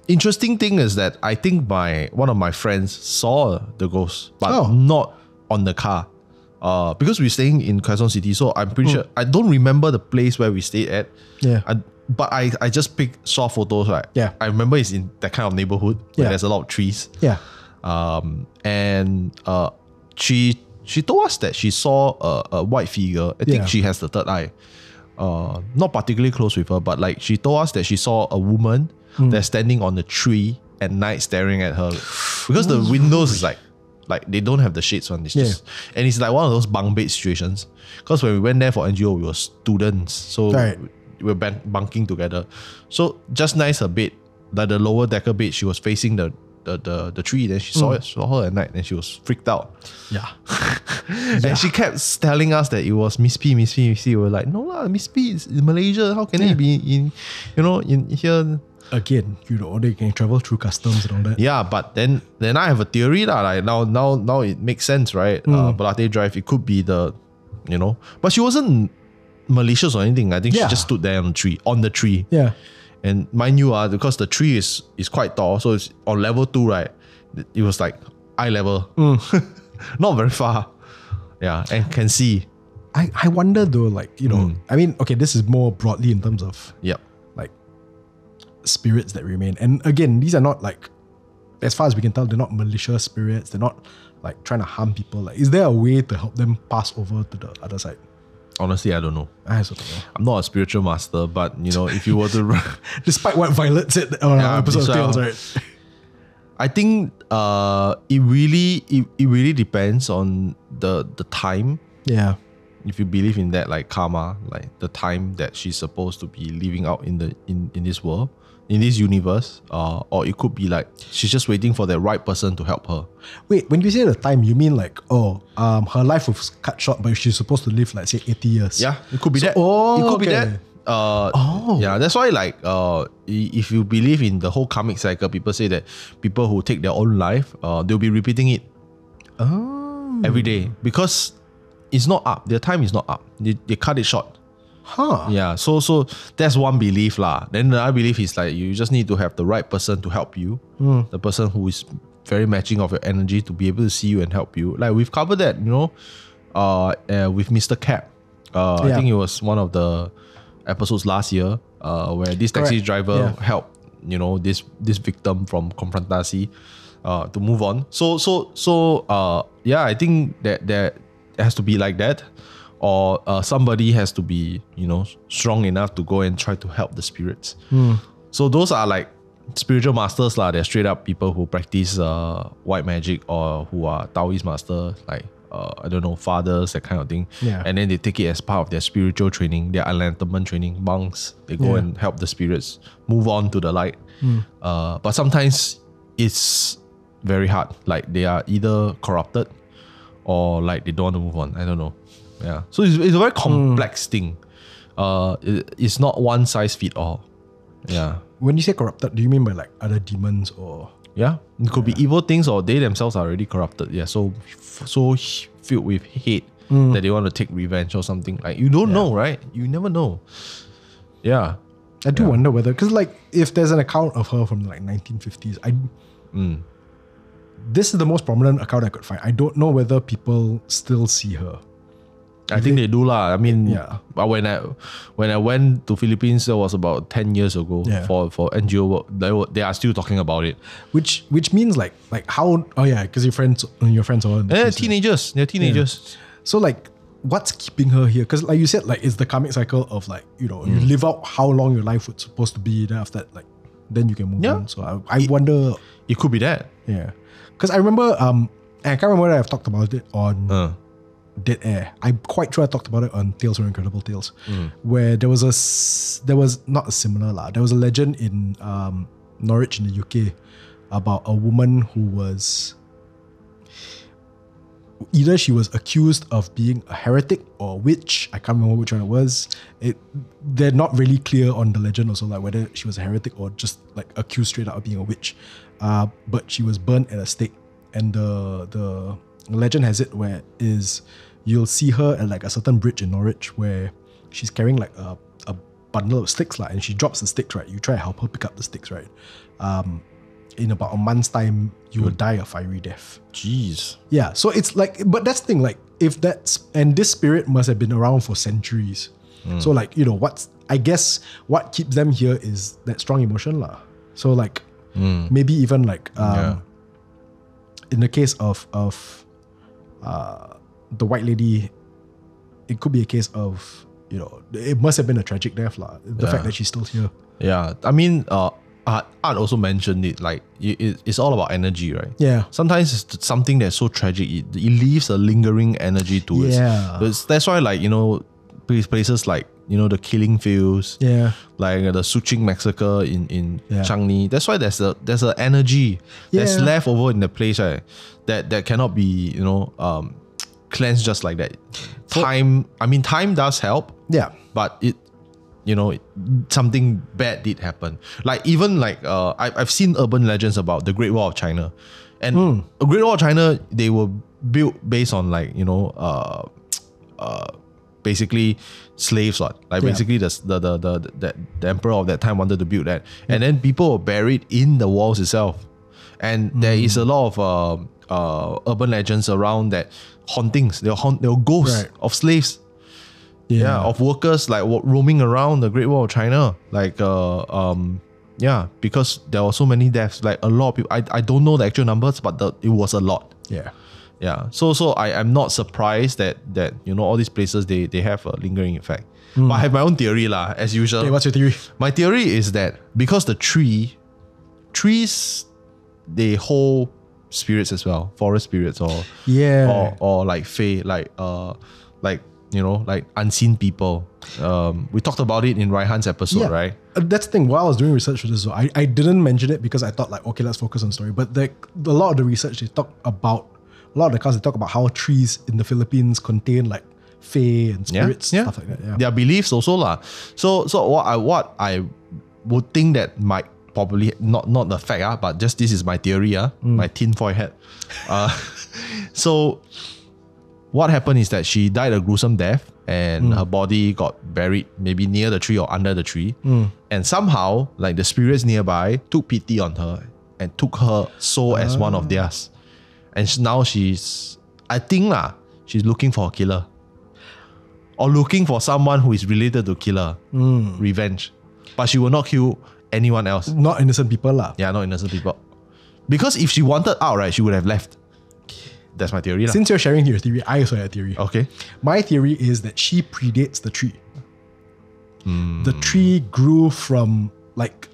Interesting thing is that I think one of my friends saw the ghost, but not on the car. Because we're staying in Quezon City, so I'm pretty sure I don't remember the place where we stayed at. Yeah. But I just saw photos, right? Yeah. I remember it's in that kind of neighborhood where there's a lot of trees. Yeah. She told us that she saw a white figure. I think she has the third eye. Not particularly close with her, but like she told us that she saw a woman that's standing on a tree at night staring at her, because the windows is like they don't have the shades on. It's just, and it's like one of those bunk bed situations. Because when we went there for NGO, we were students, so we were bunking together. So just nice her bed, like the lower decker bed, she was facing the tree. Then she saw her at night, and she was freaked out. Yeah. And she kept telling us that it was Miss P. We were like, no lah, Miss P is in Malaysia. How can it be in here? Again, you know, they can travel through customs and all that. Yeah, but then I have a theory lah. Like now it makes sense, right? Balete Drive, it could be but she wasn't malicious or anything. I think she just stood there on the tree. Yeah. And mind you, because the tree is quite tall, so it's on level 2, right? It was like eye level. Not very far. Yeah, and can see. I wonder though, like, you know, I mean, okay, this is more broadly in terms of like spirits that remain. And again, these are not like, as far as we can tell, they're not malicious spirits. They're not like trying to harm people. Like, is there a way to help them pass over to the other side? Honestly, I don't know. I also don't know. I'm not a spiritual master, but if you were to despite what Violet said on our episode of Tales, right? I think it really depends on the time. Yeah. If you believe in that, like karma, like the time that she's supposed to be living out in this world, in this universe, or it could be like she's just waiting for the right person to help her. Wait, when you say the time, you mean like, her life was cut short, but she's supposed to live like, say, 80 years? Yeah, it could be that. It could be that. Yeah, that's why like if you believe in the whole karmic cycle, people say that people who take their own life, they'll be repeating it. every day because it's not up. Their time is not up. They cut it short. Huh. Yeah. So that's one belief lah. Then the other belief is like you just need to have the right person to help you. The person who is very matching of your energy to be able to see you and help you. Like we've covered that, with Mr. Cap. I think it was one of the episodes last year where this taxi driver helped, this victim from confrontasi to move on. So I think that there has to be like that, or somebody has to be, strong enough to go and try to help the spirits. So those are like spiritual masters lah. They're straight up people who practice white magic or who are Taoist masters, like fathers, that kind of thing. Yeah. And then they take it as part of their spiritual training, their enlightenment training. Monks, they go and help the spirits move on to the light. But sometimes it's very hard. Like they are either corrupted or like they don't want to move on. I don't know. Yeah. So it's a very complex thing. It's not one size fit all. Yeah. When you say corrupted, do you mean by like other demons or? Yeah, it could be evil things, or they themselves are already corrupted. Yeah, so filled with hate that they want to take revenge or something. Like you don't know, right? You never know. Yeah, I do wonder whether, because like if there's an account of her from like 1950s, this is the most prominent account I could find. I don't know whether people still see her. I think they do lah. I mean, but when I went to Philippines, that was about 10 years ago for NGO work. They are still talking about it. Which means like how? Oh yeah, because your friends are They're teenagers. They're teenagers. Yeah. So like, what's keeping her here? Because like you said, like it's the karmic cycle of like you live out how long your life was supposed to be. Then after that, like then you can move on. So I wonder. It could be that. Yeah, because I remember and I can't remember whether I've talked about it on. Dead Air. I'm quite sure I talked about it on Tales from Incredible Tales, where there was not a similar lah. There was a legend in Norwich in the UK about a woman who was either she was accused of being a heretic or a witch. I can't remember which one it was. They're not really clear on the legend also, like whether she was a heretic or just like accused straight out of being a witch. But she was burnt at a stake, and the legend has it where you'll see her at like a certain bridge in Norwich where she's carrying like a bundle of sticks and she drops the sticks, right? You try to help her pick up the sticks, right? In about a month's time, you will die a fiery death. Jeez. Yeah, so it's like, but that's the thing, like and this spirit must have been around for centuries. So like, I guess what keeps them here is that strong emotion lah. So like, maybe even like, in the case of the white lady, it could be a case of, it must have been a tragic death lah. The fact that she's still here. Yeah, I mean, Art also mentioned it, like it's all about energy, right? Yeah. Sometimes it's something that's so tragic, it leaves a lingering energy to it. Yeah. That's why, like, places like, the Killing Fields, like the Suching massacre in Changi. That's why there's a energy that's left over in the place, right? That cannot be, cleansed just like that. Time does help. Yeah. But something bad did happen. Like even like I've seen urban legends about the Great Wall of China, and the Great Wall of China, they were built based on like basically slaves, like basically the emperor of that time wanted to build that, and then people were buried in the walls itself, and there is a lot of urban legends around that hauntings. There were ghosts of slaves. Yeah, of workers like roaming around the Great Wall of China, like because there were so many deaths, like a lot of people. I don't know the actual numbers, but it was a lot. Yeah. So I'm not surprised that all these places they have a lingering effect. But I have my own theory lah, as usual. Okay, what's your theory? My theory is that because the trees they hold spirits as well, forest spirits or like fae, like unseen people. We talked about it in Raihan's episode, right? That's the thing. While I was doing research for this, so I didn't mention it because I thought like, okay, let's focus on story. But a lot of the research they talk about, a lot of the accounts they talk about how trees in the Philippines contain like fae and spirits, stuff like that. Yeah. Their beliefs also lah. So what I would think that might probably not the fact, but just this is my theory, my tinfoil hat. So what happened is that she died a gruesome death and her body got buried maybe near the tree or under the tree. And somehow, like the spirits nearby took pity on her and took her soul as one of theirs. And now she's, I think she's looking for a killer. Or looking for someone who is related to killer. Revenge. But she will not kill anyone else. Not innocent people lah. Yeah, not innocent people. Because if she wanted out, right, she would have left. That's my theory. Since you're sharing your theory, I also have a theory. Okay. My theory is that she predates the tree. The tree grew from like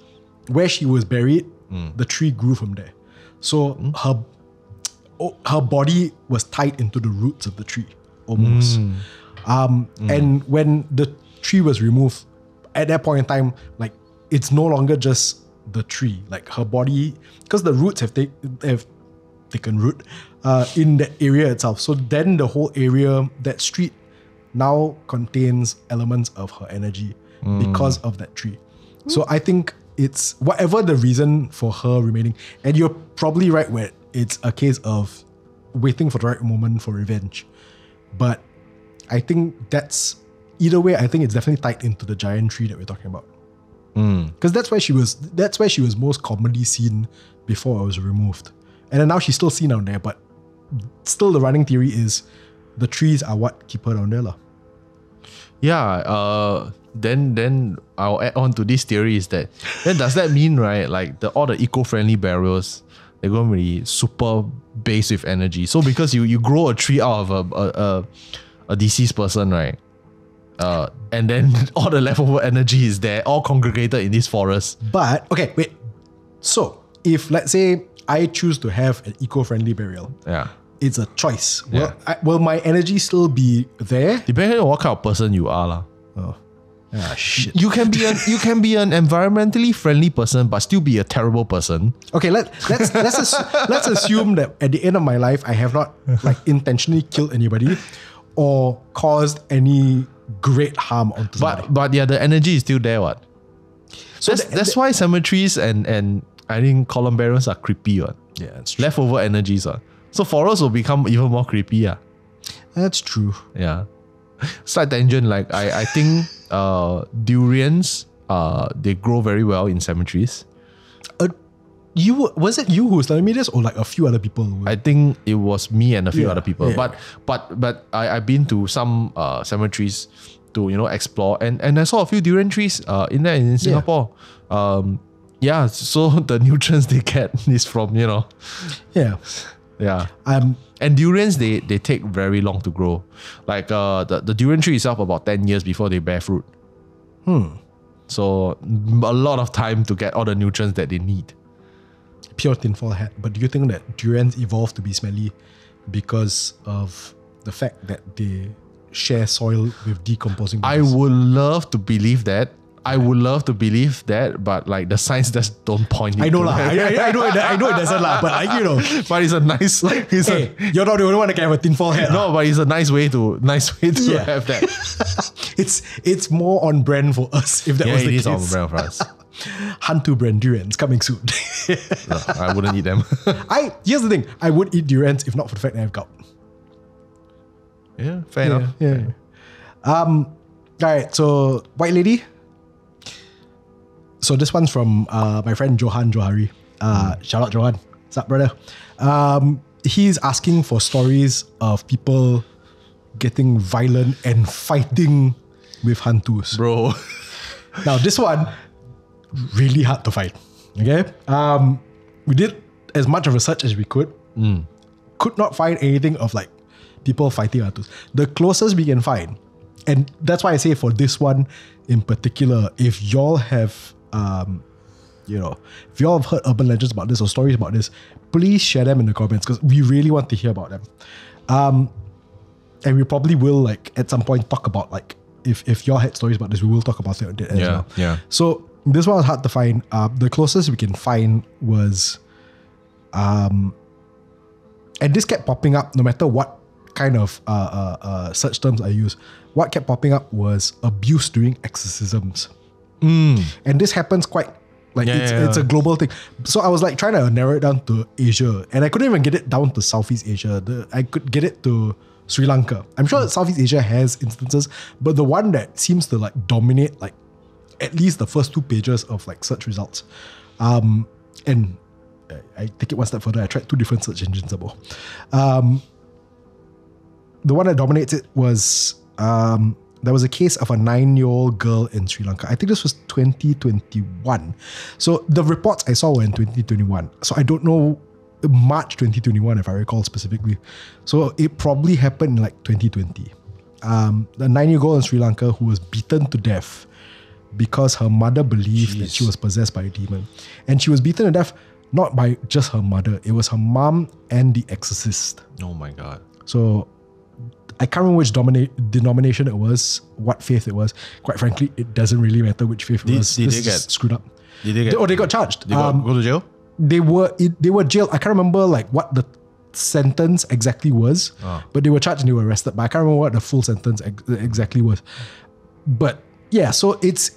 where she was buried, the tree grew from there. So her body was tied into the roots of the tree almost. And when the tree was removed, at that point in time, like it's no longer just the tree. Like her body, because the roots have taken root in that area itself. So then the whole area, that street, now contains elements of her energy because of that tree. So I think it's whatever the reason for her remaining, and you're probably right where it's a case of waiting for the right moment for revenge. But I think that's, either way, I think it's definitely tied into the giant tree that we're talking about. Because that's where she was most commonly seen before it was removed. And then now she's still seen down there, but still the running theory is the trees are what keep her down there lah. Yeah, then I'll add on to this theory is that, then does that mean, right, like all the eco-friendly burials, they're going to be super based with energy. So because you grow a tree out of a deceased person, right? And then all the leftover energy is there, all congregated in this forest. But, okay, wait. So, if let's say I choose to have an eco-friendly burial, it's a choice. Will my energy still be there? Depending on what kind of person you are lah. Shit. You can be an environmentally friendly person, but still be a terrible person. Okay, let's assume that at the end of my life, I have not like intentionally killed anybody or caused any great harm onto somebody. But yeah, the energy is still there, what? So that's why cemeteries and I think columbariums are creepy, what? Yeah, that's true. Leftover energies, what? So forests will become even more creepy, yeah. That's true. Yeah. Slight tangent, like I think durians, they grow very well in cemeteries. Was it you who was telling me this, or like a few other people? I think it was me and a few other people. Yeah. But I've been to some cemeteries to explore, and I saw a few durian trees in Singapore. Yeah. So the nutrients they get is from Yeah. And durians, they take very long to grow. Like the durian tree itself about 10 years before they bear fruit. So a lot of time to get all the nutrients that they need. Pure tinfoil hat. But do you think that durians evolved to be smelly because of the fact that they share soil with decomposing bodies? I would love to believe that. But like the science just don't point it. I know lah. I know it doesn't lah. But but it's a nice. You're not the only one that can have a tinfoil hat. No, but it's a nice way to have that. It's more on brand for us. If that was the case, it is on brand for us. HANTU brand durians coming soon. No, I wouldn't eat them. Here's the thing. I would eat durians if not for the fact that I have gout. Yeah, fair enough. Yeah. All right. So white lady. So this one's from my friend Johan Johari. Shout out Johan. What's up, brother? He's asking for stories of people getting violent and fighting with hantus. Bro. Now this one, really hard to find. Okay? We did as much of research as we could. Could not find anything of like people fighting hantus. The closest we can find, and that's why I say for this one in particular, if y'all have if y'all have heard urban legends about this or stories about this, please share them in the comments because we really want to hear about them. And we probably will like at some point talk about like if y'all had stories about this, we will talk about it as well. Yeah. So this one was hard to find. The closest we can find was and this kept popping up no matter what kind of search terms I use. What kept popping up was abuse during exorcisms. And this happens quite like it's a global thing. So I was like trying to narrow it down to Asia, and I couldn't even get it down to Southeast Asia. I could get it to Sri Lanka. I'm sure Southeast Asia has instances, but the one that seems to like dominate like at least the first 2 pages of like search results. And I take it one step further. I tried 2 different search engines about. The one that dominates it was there was a case of a 9-year-old girl in Sri Lanka. I think this was 2021. So the reports I saw were in 2021. So I don't know, March 2021 if I recall specifically. So it probably happened in like 2020. The 9-year-old girl in Sri Lanka who was beaten to death because her mother believed that she was possessed by a demon. And she was beaten to death not by just her mother. It was her mom and the exorcist. Oh my God. So I can't remember which denomination it was, what faith it was. Quite frankly, it doesn't really matter which faith it was. Did this they get screwed up? Did they get? They got charged. They got go to jail? They were jailed. I can't remember like what the sentence exactly was, but they were charged and they were arrested. But I can't remember what the full sentence exactly was. But yeah, so it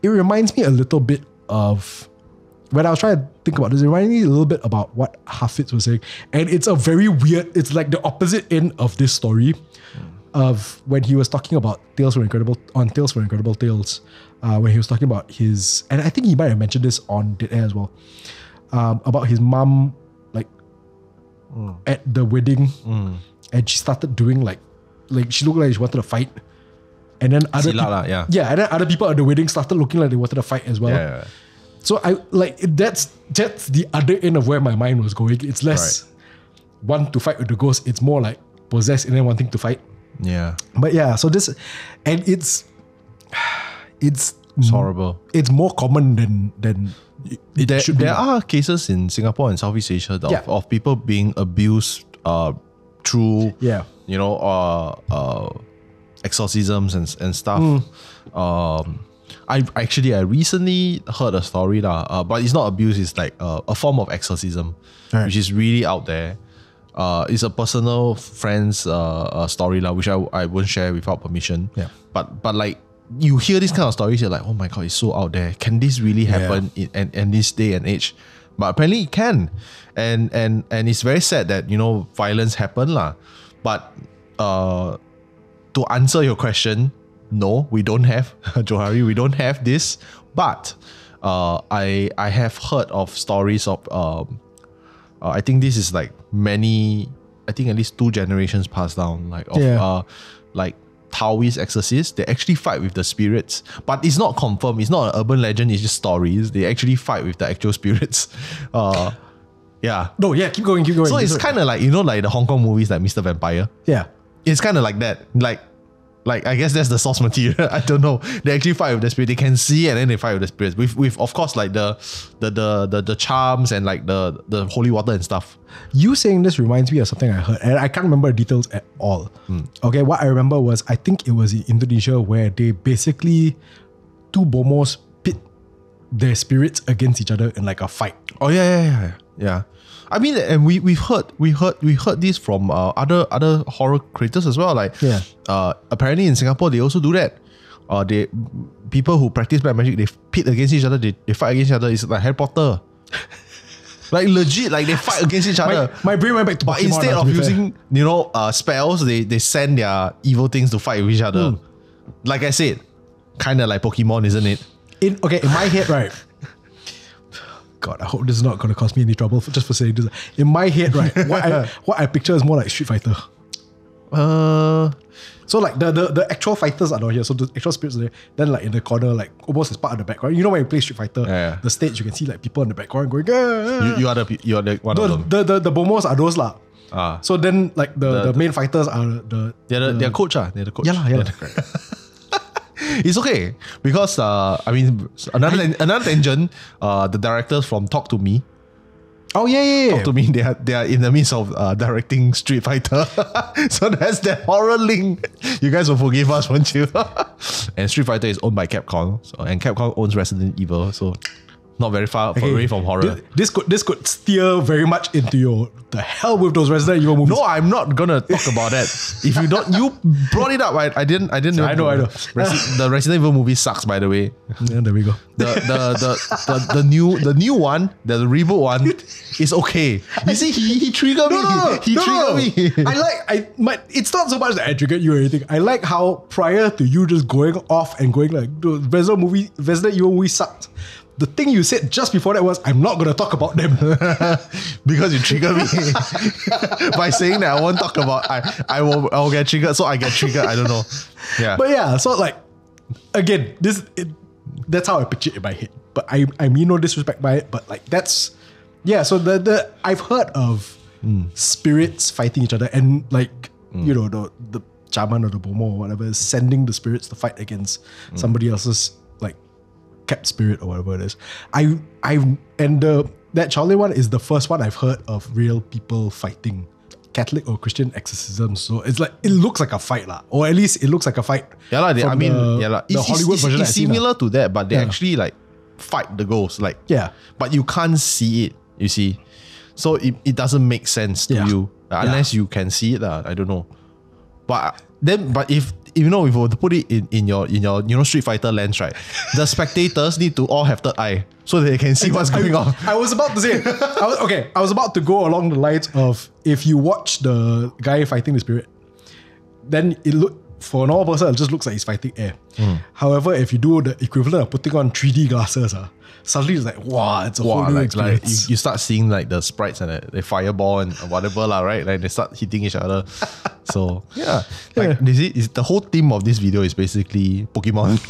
reminds me a little bit of when I was trying to think about this, it reminded me a little bit about what Hafiz was saying. And it's a very weird, it's like the opposite end of this story of when he was talking about Tales from Incredible Tales, when he was talking about his, and I think he might have mentioned this on Dead Air as well, about his mom, like at the wedding, and she started doing like she looked like she wanted to fight. And then other and then other people at the wedding started looking like they wanted to fight as well. Yeah. So I like that's the other end of where my mind was going. It's less want to fight with the ghost. It's more like possessed and then wanting to fight. Yeah. But yeah, so this, and it's horrible. It's more common than it should be. There are cases in Singapore and Southeast Asia of people being abused through exorcisms and stuff. I recently heard a story but it's not abuse, it's like a form of exorcism, which is really out there. It's a personal friend's story which I won't share without permission. Yeah. But like you hear this kind of stories, you're like, oh my God, it's so out there. Can this really happen in this day and age? But apparently it can. And it's very sad that, violence happen But to answer your question, no, we don't have Johari. We don't have this. But I have heard of stories of I think this is like at least 2 generations passed down, like Taoist exorcists. They actually fight with the spirits, but it's not confirmed. It's not an urban legend. It's just stories. They actually fight with the actual spirits. Yeah. No, yeah. Keep going. So it's kind of like like the Hong Kong movies like Mr. Vampire. Yeah. It's kind of like that. Like I guess that's the source material. I don't know. They actually fight with the spirit. They can see and then they fight with the spirits. With of course like the charms and like the holy water and stuff. You saying this reminds me of something I heard, and I can't remember the details at all. Okay, what I remember was I think it was in Indonesia where they basically 2 bomos pit their spirits against each other in like a fight. Oh yeah. I mean, and we heard this from other horror creators as well. Like, apparently in Singapore they also do that. People who practice black magic, they pit against each other. They fight against each other. It's like Harry Potter. Like legit, like they fight against each other. My brain went back to Pokémon. But instead of using spells, they send their evil things to fight with each other. Like I said, kind of like Pokemon, isn't it? In my head, right. God, I hope this is not going to cost me any trouble just for saying this. In my head, right, what I picture is more like Street Fighter. So like the actual fighters are down here, so the actual spirits are there. Then like in the corner, like almost as part of the background. You know when you play Street Fighter, the stage you can see like people in the background going. You are the one of them. The bomos are those lah. So then like the main fighters are they're coach. They're the coach. Yeah. It's okay because another tangent. The directors from Talk to Me. Oh yeah. Talk to Me. They are in the midst of directing Street Fighter. So that's that horror link. You guys will forgive us, won't you? And Street Fighter is owned by Capcom, and Capcom owns Resident Evil. So not very far away from horror. This could steer very much into the hell with those Resident Evil movies. No, I'm not gonna talk about that. If you don't, you brought it up. I didn't. I know. The Resident Evil movie sucks, by the way. Yeah, there we go. The new one, the reboot one, is okay. You see, he triggered me. He triggered me. It's not so much that I triggered you or anything. I like how prior to you just going off and going like, the Resident Evil movie sucked. The thing you said just before that was, I'm not going to talk about them. Because you triggered me. By saying that I won't talk about, I'll get triggered. So I get triggered. I don't know. Yeah. But yeah, so like, again, that's how I picture it in my head. But I mean no disrespect by it, but like that's, yeah, so the I've heard of spirits fighting each other and like, you know, the shaman or the bomo or whatever is sending the spirits to fight against somebody else's like kept spirit or whatever it is. That Charlie one is the first one I've heard of real people fighting Catholic or Christian exorcisms. So it's like, it looks like a fight lah, or at least it looks like a fight. Yeah lah. The Hollywood version. It's similar to that, but they actually like fight the ghost, like but you can't see it. You see, so it doesn't make sense to you unless you can see it lah. I don't know, but if you know, if we were to put it in your Street Fighter lens, right, the spectators need to all have third eye so they can see what's going on. I was about to say, I was about to go along the lines of, if you watch the guy fighting the spirit, then for a normal person, it just looks like he's fighting air. However, if you do the equivalent of putting on 3D glasses, suddenly it's like, wow, it's a whole new experience. Like you start seeing like the sprites and the fireball and whatever lah, right? Like they start hitting each other. So yeah, like the whole theme of this video is basically Pokemon.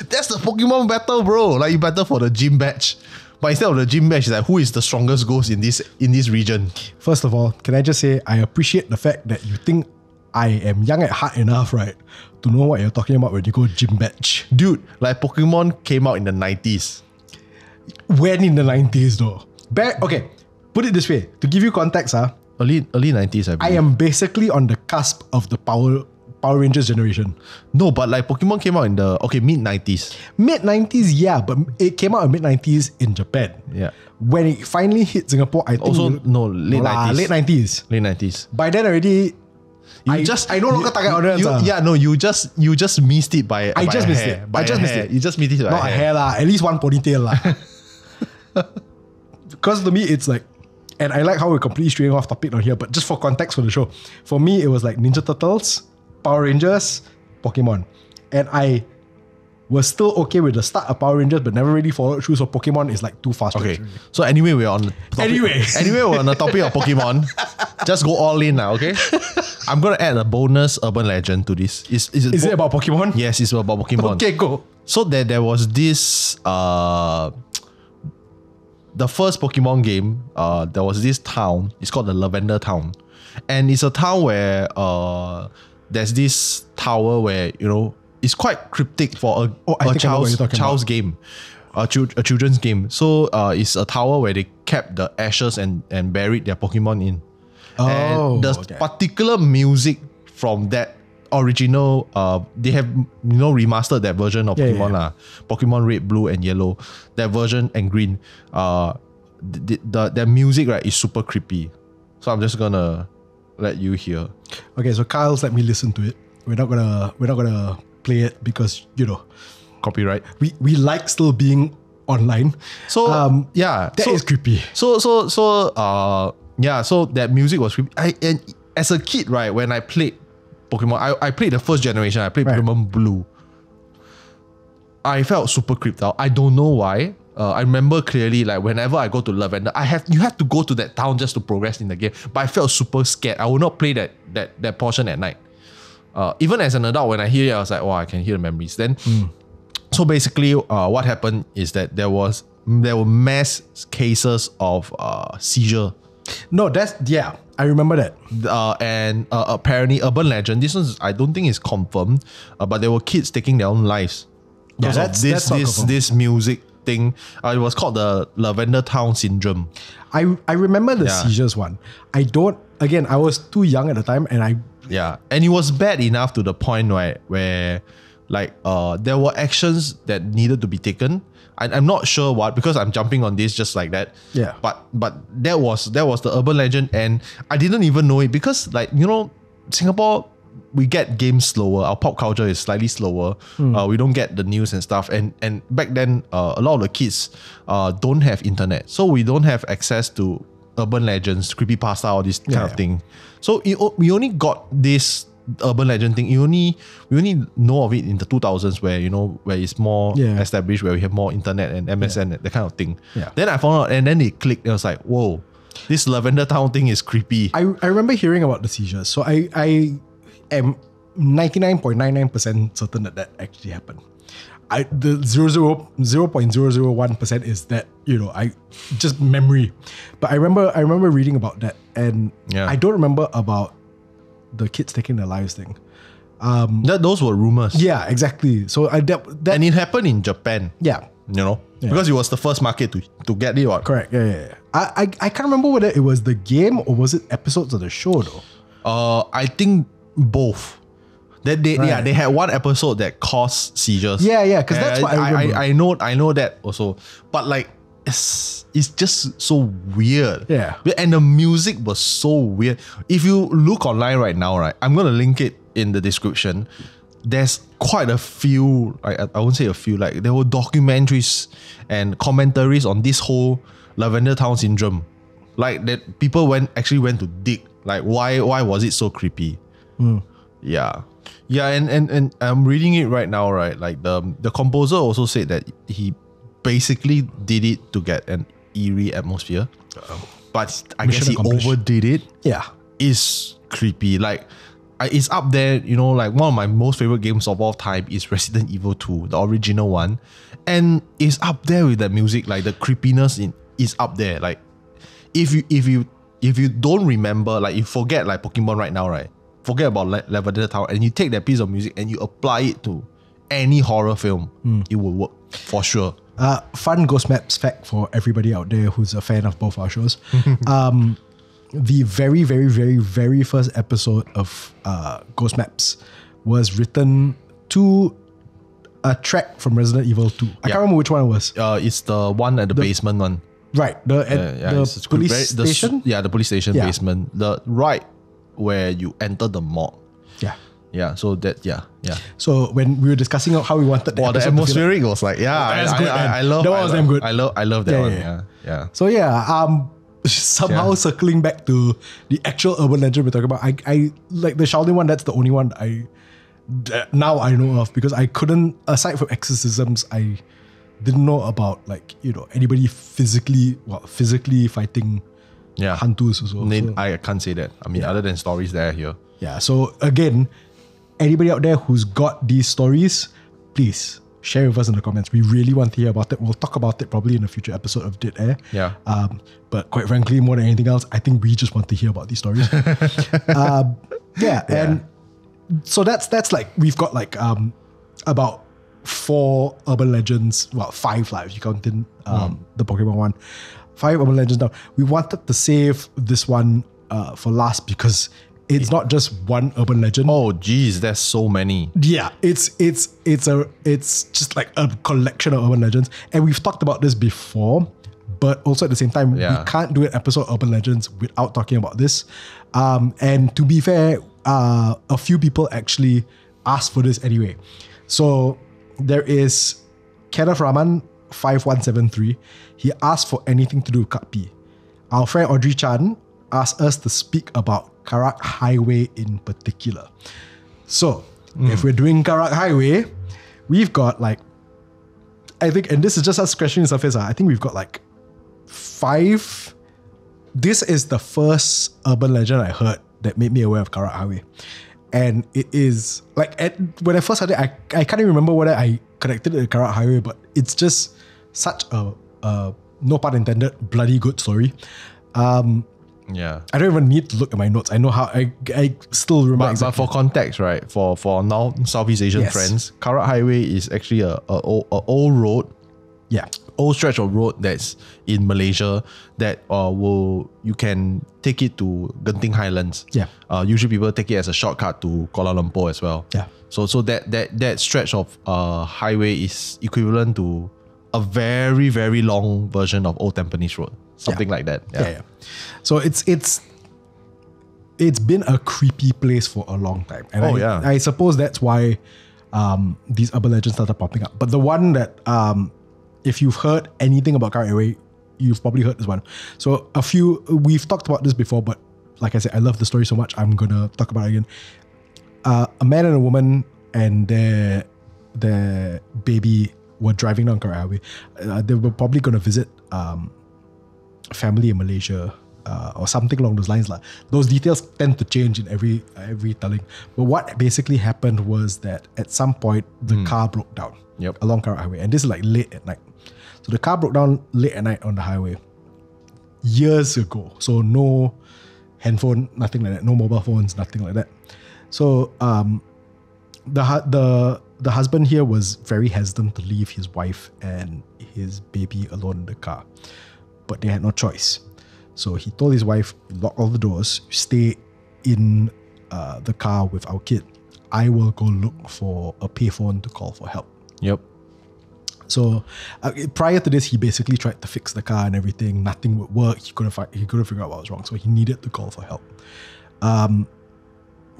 That's the Pokemon battle, bro. Like you battle for the gym badge. But instead of the gym badge, it's like, who is the strongest ghost in this region? First of all, can I just say, I appreciate the fact that you think I am young at heart enough, right, to know what you're talking about when you go gym badge. Dude, like Pokemon came out in the 90s. When in the 90s though? Okay, put it this way. To give you context, early 90s, I believe. I am basically on the cusp of the Power Rangers generation. No, but like Pokemon came out in the mid-90s. Mid-90s, yeah, but it came out in mid-90s in Japan. Yeah. When it finally hit Singapore, I think... Also, no, late 90s. Late 90s. Late 90s. By then already... I no longer target audience. You just missed it by I just missed it. You just missed it. Not a hair lah. At least one ponytail lah. Because to me, it's like, and I like how we're completely straying off topic on here, but just for context for the show, for me, it was like Ninja Turtles, Power Rangers, Pokemon. And I was still okay with the start of Power Rangers, but never really followed through, so Pokemon is like too fast. Okay. So anyway, we're on the topic. Anyway, we're on the topic of Pokemon. Just go all in now, okay? I'm going to add a bonus urban legend to this. Is it about Pokemon? Yes, it's about Pokemon. Okay, go. So there was this... the first Pokemon game, there was this town. It's called the Lavender Town. And it's a town where there's this tower where, you know, it's quite cryptic for a child's game. A children's game. So it's a tower where they kept the ashes and buried their Pokemon in. And the particular music from that original, they have remastered that version of Pokemon. Pokemon Red, Blue and Yellow. That version and Green. The music, right, is super creepy. So I'm just gonna let you hear. Okay, so Kyle's let me listen to it. We're not gonna play it because, you know, copyright. We like still being online. So that is creepy. So that music was creepy. And as a kid, right, when I played Pokemon, I played the first generation. I played Pokemon Blue. I felt super creeped out. I don't know why. I remember clearly, like whenever I go to Lavender, you have to go to that town just to progress in the game. But I felt super scared. I would not play that portion at night. Even as an adult, when I hear it, I was like, oh, I can hear the memories. Then, so basically, what happened is that there were mass cases of seizure. No, I remember that. And apparently, urban legend. This one's, I don't think is confirmed, but there were kids taking their own lives. Yeah, that's this music thing. It was called the Lavender Town syndrome. I remember the seizures one. I was too young at the time, and and it was bad enough to the point where like there were actions that needed to be taken, I'm not sure what, because I'm jumping on this just like that. Yeah. But that was the urban legend, and I didn't even know it because, like, you know, Singapore, we get games slower. Our pop culture is slightly slower. We don't get the news and stuff. And back then, a lot of the kids don't have internet, so we don't have access to urban legends, creepypasta, all this kind of thing. So we only got this urban legend thing. We only know of it in the 2000s, where, you know, where it's more established, where we have more internet and MSN, that kind of thing. Yeah. Then I found out, and then it clicked. And I was like, whoa, this Lavender Town thing is creepy. I remember hearing about the seizures. So I am 99.99% certain that actually happened. The 0.001% is that, you know, I just memory. But I remember reading about that, and I don't remember about the kids taking their lives thing. Those were rumors. Yeah, exactly. So and it happened in Japan. Yeah. You know? Yeah. Because it was the first market to get it. What? Correct. Yeah. I can't remember whether it was the game or was it episodes of the show though. I think both. They had one episode that caused seizures. Yeah, because that's what I remember. I know that also. But like, it's just so weird. Yeah. And the music was so weird. If you look online right now, right, I'm gonna link it in the description. There's quite a few, I won't say a few, like there were documentaries and commentaries on this whole Lavender Town syndrome. Like that people went to dig, like why was it so creepy? Yeah, and I'm reading it right now, right? Like the composer also said that he basically did it to get an eerie atmosphere. But I guess he overdid it. Yeah. It's creepy. Like, it's up there, you know, like one of my most favorite games of all time is Resident Evil 2, the original one. And it's up there with that music, like the creepiness is up there. Like, if you don't remember, like you forget like Pokémon right now, right? Forget about Lavender Town, and you take that piece of music and you apply it to any horror film, it will work for sure. Fun Ghost Maps fact for everybody out there who's a fan of both our shows. The very, very, very, very first episode of Ghost Maps was written to a track from Resident Evil 2. I can't remember which one it was. It's the one at the basement one. Right. The police station? The police station basement. The right where you enter the mall. Yeah, so that, yeah. So when we were discussing how we wanted the episode, the atmospheric was like, I love that. Was damn good. I love that one. Yeah. So somehow circling back to the actual urban legend we're talking about, I like the Shaolin one. That's the only one now I know of, because I couldn't, aside from exorcisms, I didn't know about, like, you know, anybody physically fighting HANTUs or so. I can't say that. I mean, other than stories that I hear. Yeah. So again, anybody out there who's got these stories, please share with us in the comments. We really want to hear about it. We'll talk about it probably in a future episode of Dead Air. Yeah. But quite frankly, more than anything else, I think we just want to hear about these stories. And so that's like, we've got like about 4 urban legends, well, 5 if you count in the Pokemon one. 5 urban legends now. We wanted to save this one for last because it's not just one urban legend. Oh geez, there's so many. Yeah, it's just like a collection of urban legends, and we've talked about this before, but also at the same time, we can't do an episode of urban legends without talking about this. And to be fair, a few people actually asked for this anyway. So there is Kenneth Raman 5173. He asked for anything to do with Kapi. Our friend Audrey Chan asked us to speak about Karak Highway in particular. So, if we're doing Karak Highway, we've got like, I think, and this is just us scratching the surface, I think we've got like 5. This is the first urban legend I heard that made me aware of Karak Highway. And it is like, when I first heard it, I can't even remember whether I connected it to Karak Highway, but it's just such a no pun intended, bloody good story. Yeah, I don't even need to look at my notes. I know how I still remember. But for context, right? For now Southeast Asian friends, Karak Highway is actually a old road. Yeah, old stretch of road that's in Malaysia that you can take it to Genting Highlands. Yeah. Usually people take it as a shortcut to Kuala Lumpur as well. Yeah. So that stretch of highway is equivalent to a very, very long version of Old Tampines Road. Something like that. Yeah. So it's been a creepy place for a long time. And I suppose that's why these urban legends started popping up. But the one that, if you've heard anything about Karak Highway, you've probably heard this one. So we've talked about this before, but like I said, I love the story so much, I'm going to talk about it again. A man and a woman and their baby were driving down Karak Highway. They were probably going to visit family in Malaysia or something along those lines. Those details tend to change in every telling. But what basically happened was that at some point, the car broke down along Karak Highway. And this is like late at night. So the car broke down late at night on the highway years ago. So no handphone, nothing like that. No mobile phones, nothing like that. So the husband here was very hesitant to leave his wife and his baby alone in the car. But they had no choice. So he told his wife, lock all the doors, stay in the car with our kid. I will go look for a payphone to call for help. Yep. So prior to this, he basically tried to fix the car and everything. Nothing would work. He couldn't figure out what was wrong. So he needed to call for help.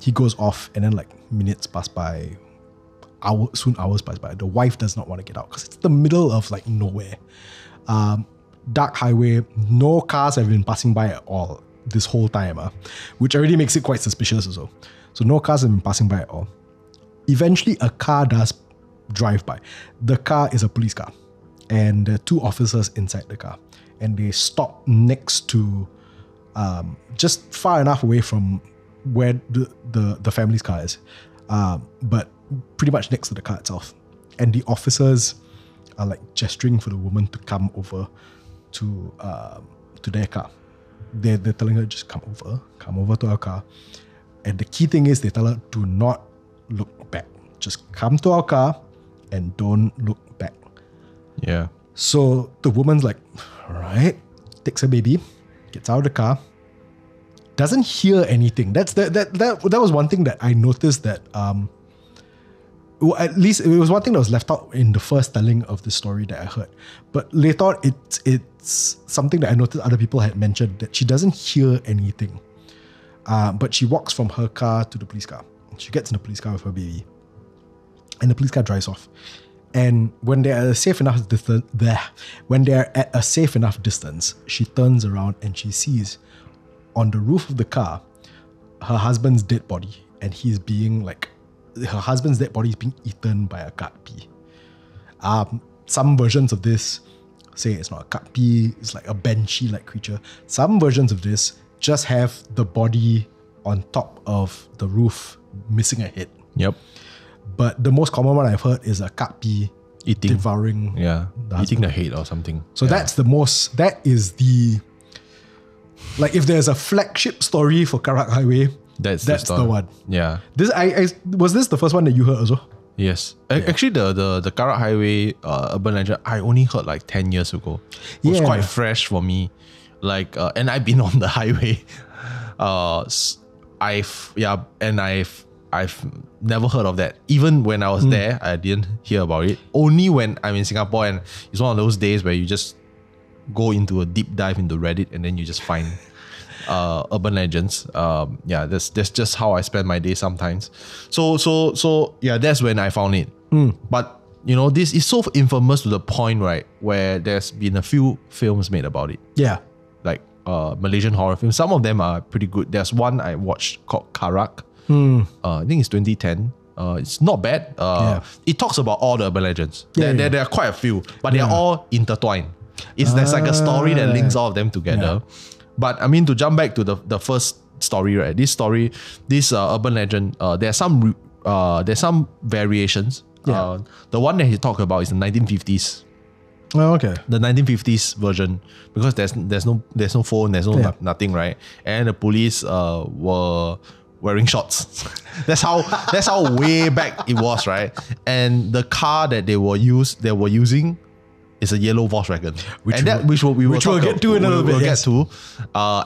He goes off and then like minutes pass by. Hours pass by. The wife does not want to get out because it's the middle of like nowhere. Dark highway, no cars have been passing by at all this whole time, which already makes it quite suspicious also. So no cars have been passing by at all. Eventually, a car does drive by. The car is a police car, and there are two officers inside the car, and they stop next to, just far enough away from where the family's car is, but pretty much next to the car itself. And the officers are like gesturing for the woman to come over to their car. They're telling her, just come over to our car. And the key thing is they tell her, do not look back. Just come to our car and don't look back. Yeah. So the woman's like, all right, takes her baby, gets out of the car, doesn't hear anything. That was one thing that I noticed that well, at least it was one thing that was left out in the first telling of the story that I heard. But later on, it's something that I noticed other people had mentioned, that she doesn't hear anything. But she walks from her car to the police car. She gets in the police car with her baby. And the police car drives off. And when they're at a safe enough distance, she turns around and she sees on the roof of the car her husband's dead body. And he's being like, her husband's dead body is being eaten by a katpi. Some versions of this say it's not a katpi, it's like a banshee-like creature. Some versions of this just have the body on top of the roof, missing a head. Yep. But the most common one I've heard is a katpi devouring eating the head or something. So that is the, like, if there's a flagship story for Karak Highway, that's the one. Yeah. Was this the first one that you heard also? Yes. Actually, the Karak Highway urban legend, I only heard like 10 years ago. It was quite fresh for me. Like, and I've been on the highway. I've never heard of that. Even when I was there, I didn't hear about it. Only when I'm in Singapore, and it's one of those days where you just go into a deep dive into Reddit and then you just find urban legends. That's just how I spend my day sometimes. So yeah, that's when I found it. But you know, this is so infamous to the point, right, where there's been a few films made about it. Yeah. Like Malaysian horror films. Some of them are pretty good. There's one I watched called Karak. I think it's 2010. It's not bad. It talks about all the urban legends. There are quite a few, but they're all intertwined. There's like a story that links all of them together. But I mean, to jump back to the first story, right? This urban legend, there's some variations. The one that he talked about is the 1950s. Oh, okay. The 1950s version, because there's no phone, there's no nothing, right? And the police were wearing shorts. That's how way back it was, right? And the car that they were using is a yellow Volkswagen, which we'll get to in a little bit. We'll get to.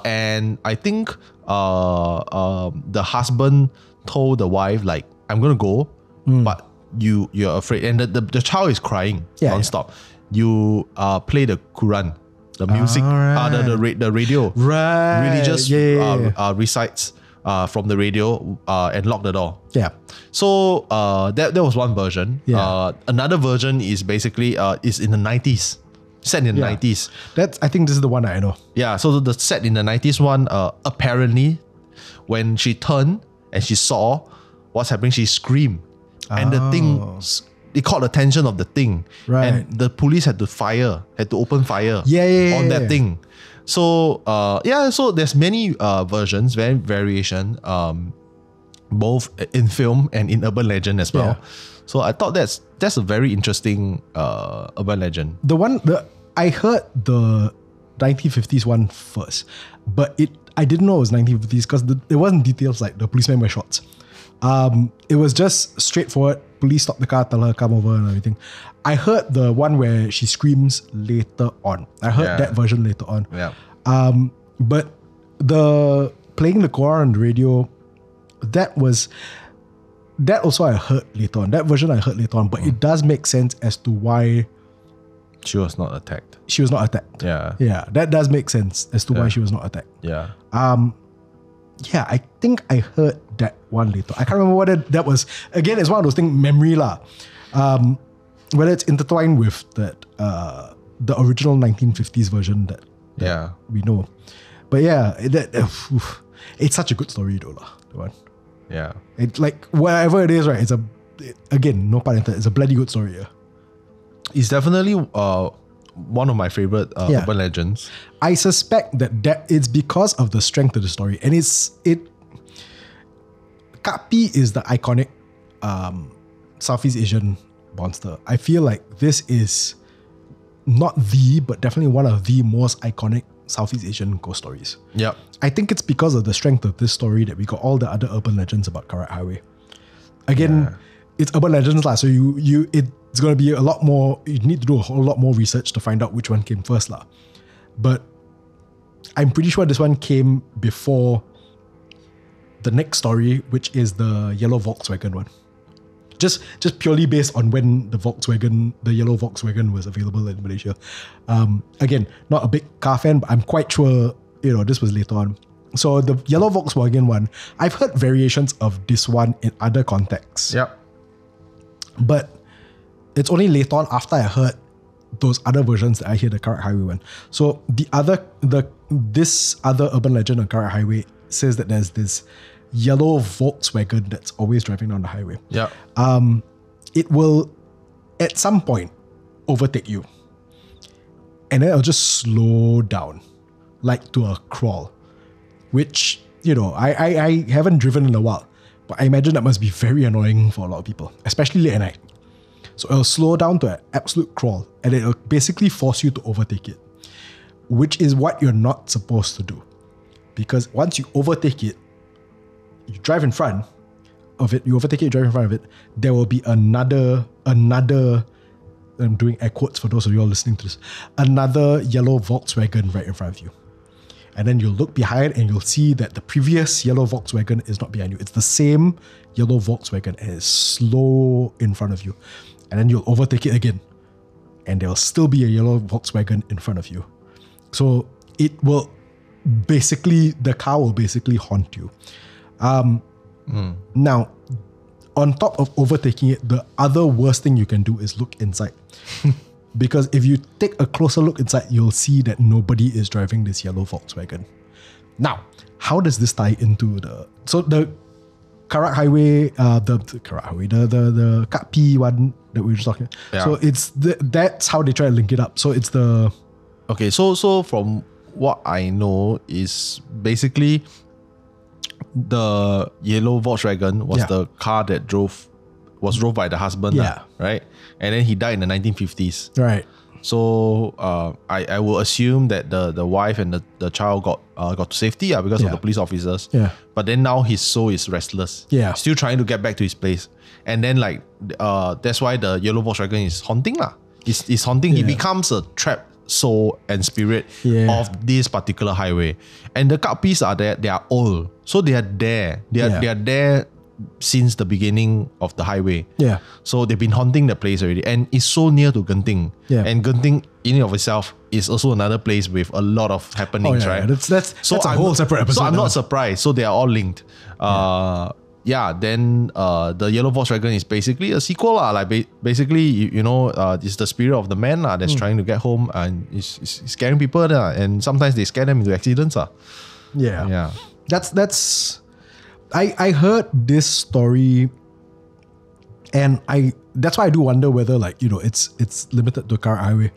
And I think the husband told the wife, like, I'm gonna go, but you're afraid, and the child is crying nonstop. you play the Quran, the music, the radio, religious recites from the radio and lock the door. Yeah. So that was one version. Yeah. Another version is basically is in the 90s. Set in the 90s. I think this is the one I know. Yeah, so the set in the 90s one, apparently, when she turned and she saw what's happening, she screamed. And the thing, it caught the attention of the thing. Right. And the police had to open fire on that thing. So, so there's many versions, variation, both in film and in urban legend as well. Yeah. So I thought that's a very interesting urban legend. I heard the 1950s one first, but I didn't know it was 1950s because there wasn't details like the policemen wear shorts. It was just straightforward. Police stop the car, tell her come over and everything. I heard the one where she screams later on. I heard that version later on. Yeah. But the playing the Quran on the radio, that also I heard later on. That version I heard later on, but it does make sense as to why she was not attacked. She was not attacked. Yeah. Yeah, that does make sense as to why she was not attacked. Yeah. Yeah, I think I heard that one later. I can't remember what that was. Again, it's one of those things, memory lah. Whether it's intertwined with that the original 1950s version that we know. But yeah, it's such a good story though lah. The one. Yeah. It's like whatever it is, right? Again, no pun intended. It's a bloody good story. Yeah. It's definitely one of my favorite urban legends. I suspect that it's because of the strength of the story, and Kapi is the iconic Southeast Asian monster. I feel like this is not but definitely one of the most iconic Southeast Asian ghost stories. Yeah, I think it's because of the strength of this story that we got all the other urban legends about Karak Highway. Again, it's urban legends lah, so it's going to be a lot more, you need to do a whole lot more research to find out which one came first lah. But I'm pretty sure this one came before the next story, which is the yellow Volkswagen one. Just purely based on when the yellow Volkswagen was available in Malaysia. Again, not a big car fan, but I'm quite sure, this was later on. So the yellow Volkswagen one, I've heard variations of this one in other contexts. Yeah. But it's only later on after I heard those other versions that I hear the Karak Highway one. So this other urban legend on Karak Highway says that there's this yellow Volkswagen that's always driving down the highway. Yeah. It will at some point overtake you. And then it'll just slow down, like to a crawl. Which, I haven't driven in a while. But I imagine that must be very annoying for a lot of people, especially late at night. So it'll slow down to an absolute crawl and it'll basically force you to overtake it, which is what you're not supposed to do. Because once you overtake it, you drive in front of it, you overtake it, you drive in front of it, there will be another, I'm doing air quotes for those of you all listening to this, another yellow Volkswagen right in front of you. And then you'll look behind and you'll see that the previous yellow Volkswagen is not behind you. It's the same yellow Volkswagen and it's slow in front of you. And then you'll overtake it again. And there'll still be a yellow Volkswagen in front of you. So the car will basically haunt you. Now, on top of overtaking it, the other worst thing you can do is look inside. Because if you take a closer look inside, you'll see that nobody is driving this yellow Volkswagen. Now, how does this tie into the Karak Highway, the Kapi one that we were just talking about. Yeah. So that's how they try to link it up. So it's the... Okay, so from what I know is basically the yellow Volkswagen was the car that was drove by the husband, right? And then he died in the 1950s. Right. So I will assume that the wife and the child got to safety because of the police officers. Yeah. But then now his soul is restless. Yeah. Still trying to get back to his place. And then that's why the yellow Volkswagen is haunting lah. It's haunting. He becomes a trapped soul and spirit of this particular highway. And the Kapis are there. They are old, so they are there. They are there since the beginning of the highway. Yeah. So they've been haunting the place already, and it's so near to Genting. Yeah. And Genting in and of itself is also another place with a lot of happenings, right? That's a whole separate episode. So I'm not surprised. So they are all linked. Then the yellow Volkswagen is basically a sequel lah. Like basically, it's the spirit of the man that's trying to get home and is scaring people and sometimes they scare them into accidents Yeah. That's. I heard this story, and that's why I do wonder whether it's limited to Karak Highway.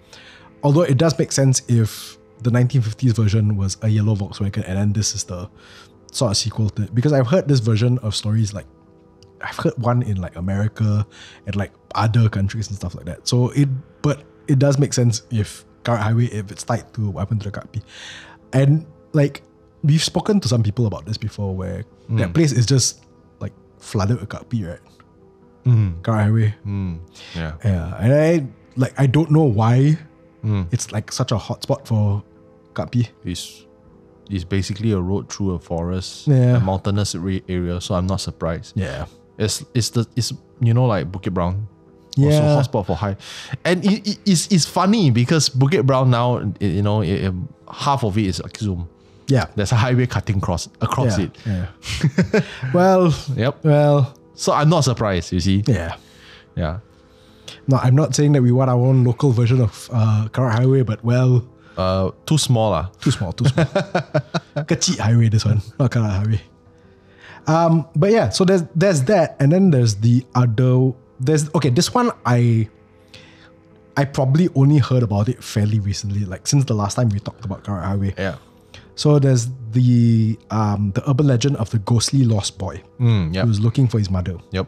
Although it does make sense if the 1950s version was a yellow Volkswagen and then this is the sort of sequel to it, because I've heard this version of stories, like I've heard one in like America and like other countries and stuff like that. So but it does make sense if Karak Highway, if it's tied to what happened to the Kapi. And like we've spoken to some people about this before, where that place is just like flooded with Kapi, right? Karak Highway. Yeah. And I don't know why it's like such a hotspot for Kapi. It's basically a road through a forest, Yeah. a mountainous area, so I'm not surprised. Yeah. It's like Bukit Brown. Also Yeah. hotspot for high. And it's funny because Bukit Brown now, half of it is like Zoom. Yeah. There's a highway cutting across it. Yeah. Well. Yep. Well. So I'm not surprised, you see. Yeah. Yeah. No, I'm not saying that we want our own local version of Karak Highway, but well. Too small lah. Too small. Kecil highway, this one, not Karak Highway. But yeah, so there's that, and then there's the other. This one I probably only heard about it fairly recently, like since the last time we talked about Karak Highway. Yeah. So there's the urban legend of the ghostly lost boy who's looking for his mother. Yep.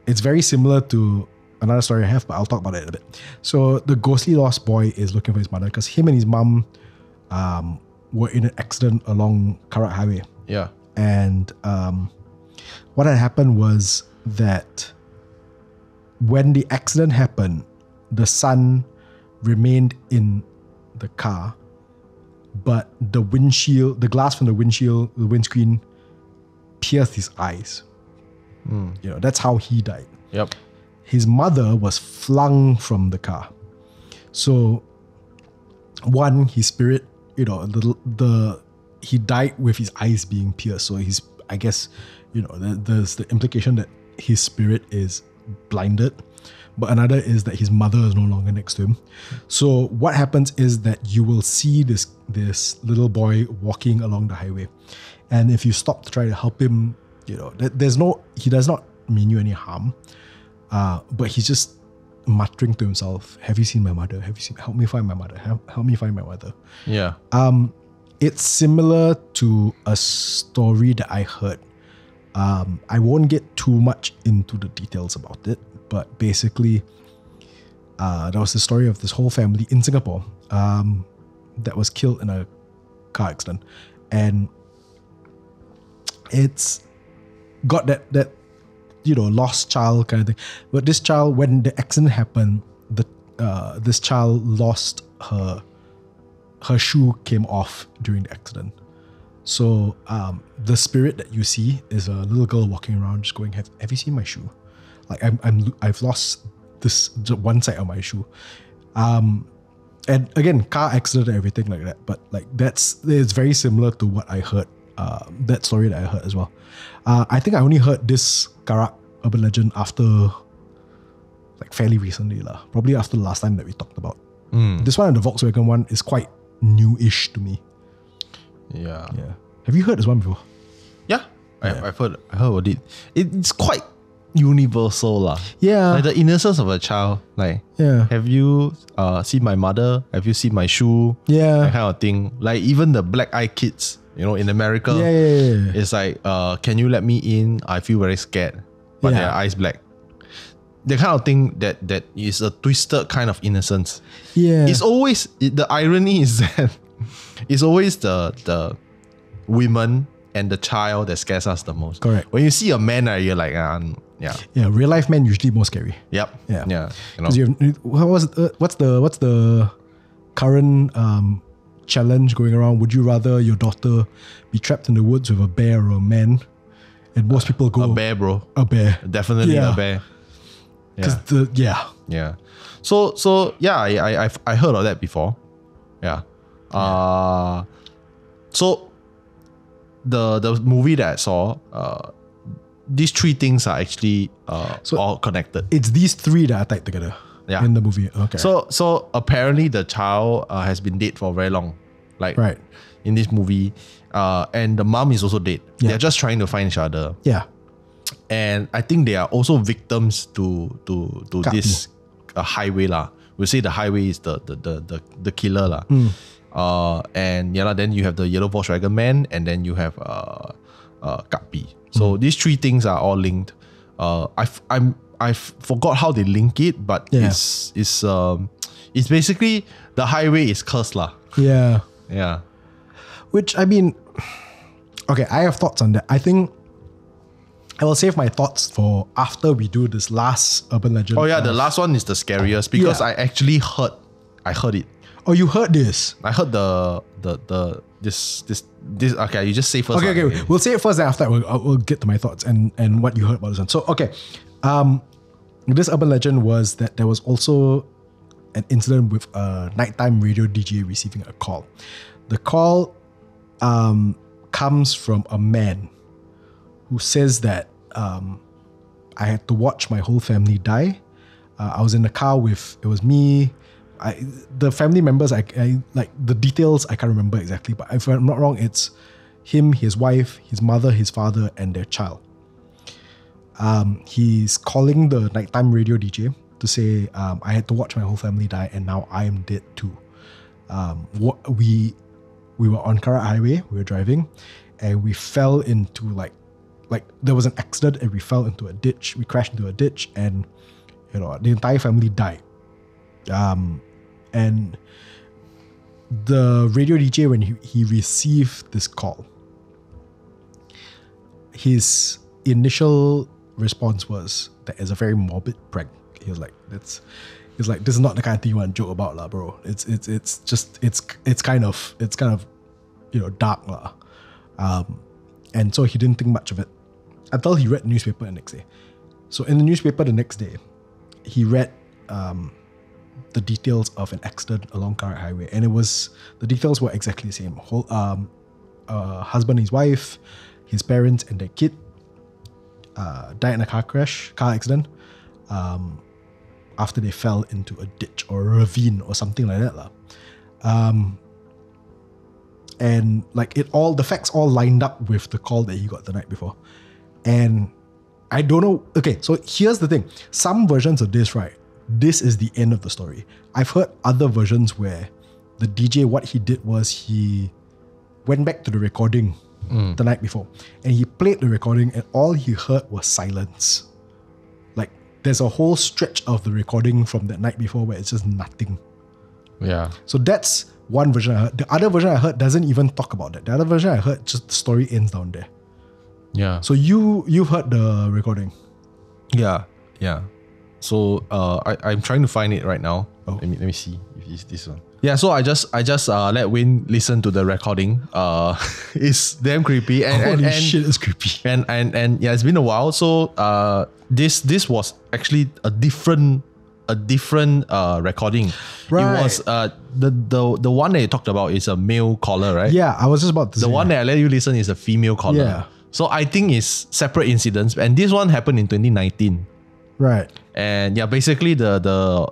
It's very similar to another story I have, but I'll talk about it in a bit. So the ghostly lost boy is looking for his mother because him and his mum were in an accident along Karak Highway. Yeah. And what had happened was that when the accident happened, the son remained in the car, but the glass from the windscreen pierced his eyes. That's how he died. Yep. His mother was flung from the car. So his spirit, he died with his eyes being pierced. So I guess, there's the implication that his spirit is blinded. But another is that his mother is no longer next to him. So what happens is that you will see this little boy walking along the highway. And if you stop to try to help him, he does not mean you any harm. But he's just muttering to himself, "Have you seen my mother? Help me find my mother. Help me find my mother." Yeah. It's similar to a story that I heard. I won't get too much into the details about it, but basically, there was the story of this whole family in Singapore that was killed in a car accident, and it's got that lost child kind of thing. But this child, when the accident happened, this child lost her shoe came off during the accident. So the spirit that you see is a little girl walking around just going, have you seen my shoe? Like I've lost this one side of my shoe. And again, car accident and everything like that. But like it's very similar to what I heard, that story that I heard as well. I think I only heard this Karak urban legend after like fairly recently probably after the last time that we talked about. This one and the Volkswagen one is quite new-ish to me. Yeah. Have you heard this one before? Yeah. I heard about it. It's quite universal lah. Yeah. Like the innocence of a child. Like, have you seen my mother? Have you seen my shoe? Yeah. That kind of thing. Like even the black-eyed kids, in America. Yeah. It's like, can you let me in? I feel very scared. But their eyes black. The kind of thing that is a twisted kind of innocence. Yeah. It's always, the irony is that it's always the women and the child that scares us the most. Correct. When you see a man, you're like, yeah. Yeah, real life men usually more scary. Yep. Yeah. What's the current challenge going around? Would you rather your daughter be trapped in the woods with a bear or a man? And most people go a bear, bro. a bear. Definitely Yeah. a bear. Because Yeah. So yeah, I heard of that before. Yeah. So the movie that I saw, these three things are actually all connected. it's these three that are tied together in the movie. Okay. So apparently the child has been dead for very long, like Right. in this movie, and the mom is also dead. Yeah. They're just trying to find each other. yeah. And I think they are also victims to this highway lah. We'll say the highway is the killer lah. And then you have the yellow Volkswagen man, and then you have Kapi. So these three things are all linked. I forgot how they link it, but it's basically the highway is cursed lah. Yeah. Yeah. Which, I mean, okay, I have thoughts on that. I think I will save my thoughts for after we do this last urban legend. Oh yeah, the last one is the scariest because I actually heard it. Oh, you heard this? I heard this. Okay, you just say first. Okay. We'll say it first, then after we'll get to my thoughts and what you heard about this one. So, okay. This urban legend was that there was also an incident with a nighttime radio DJ receiving a call. The call comes from a man who says that I had to watch my whole family die. I was in the car with, it was me, the family members, I like the details, I can't remember exactly, but if I'm not wrong, it's him, his wife, his mother, his father, and their child. He's calling the nighttime radio DJ to say, I had to watch my whole family die and now I am dead too. We were on Karak Highway, we were driving, and we fell into like there was an accident and we fell into a ditch. We crashed into a ditch and the entire family died. And the radio DJ, when he received this call, his initial response was that it's a very morbid prank. He was like, this is not the kind of thing you want to joke about, lah, bro. It's kind of dark, lah. And so he didn't think much of it until he read the newspaper the next day. So in the newspaper the next day, he read the details of an accident along Karak Highway, and the details were exactly the same. Husband and his wife, his parents and their kid died in a car accident after they fell into a ditch or a ravine or something like that lah. And like the facts all lined up with the call that he got the night before. And I don't know. Okay, so here's the thing. Some versions of this, right? This is the end of the story. I've heard other versions where the DJ, what he did was he went back to the recording the night before and he played the recording and all he heard was silence. Like there's a whole stretch of the recording from that night before where it's just nothing. Yeah. So that's one version I heard. The other version I heard doesn't even talk about that. The other version I heard, just the story ends down there. Yeah. So you've heard the recording? Yeah. So I'm trying to find it right now. Let me see if it's this one. Yeah, so I just let Win listen to the recording. It's damn creepy. Holy shit, it's creepy. And yeah, it's been a while. So this was actually a different recording. Right. It was the one that you talked about is a male caller, right? Yeah, I was just about to say. The one that I let you listen is a female caller. Yeah. So I think it's separate incidents, and this one happened in 2019. Right. And yeah, basically the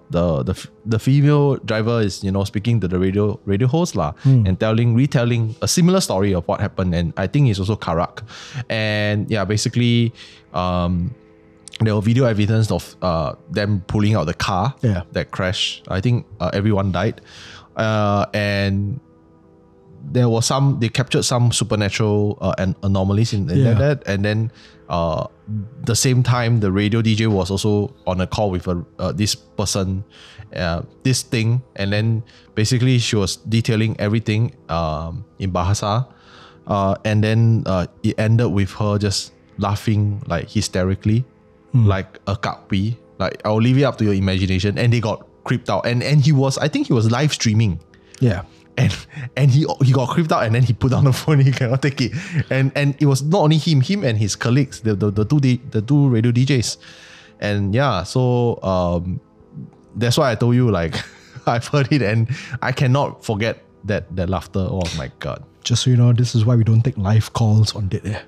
female driver is speaking to the radio host lah, and retelling a similar story of what happened, and I think it's also Karak. And yeah, basically there were video evidence of them pulling out the car that crashed. I think everyone died, and there was they captured some supernatural anomalies in that, and then the same time the radio DJ was also on a call with this person, this thing, and then basically she was detailing everything in Bahasa, and then it ended with her just laughing like hysterically, like a kapi. Like I'll leave it up to your imagination, and they got creeped out, and I think he was live streaming. Yeah. and he got creeped out, and then he put down the phone. He cannot take it, and it was not only him and his colleagues, the two radio DJs, and yeah, so that's why I told you, like, I've heard it and I cannot forget that laughter. Oh my god! Just so you know, this is why we don't take live calls on dead air.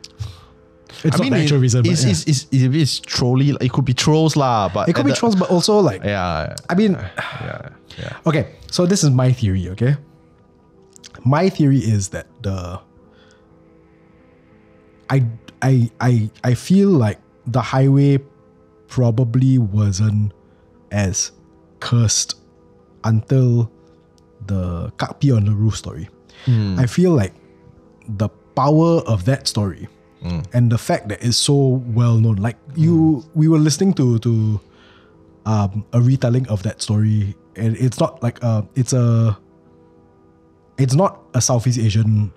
It's not the actual reason. It's trolly. It could be trolls lah, but it could be trolls, but also like yeah. I mean, yeah. Okay, so this is my theory. Okay, my theory is that I feel like the highway probably wasn't as cursed until the Kakpi on the roof story. I feel like the power of that story and the fact that it's so well known, like we were listening to a retelling of that story, and it's not like it's not a Southeast Asian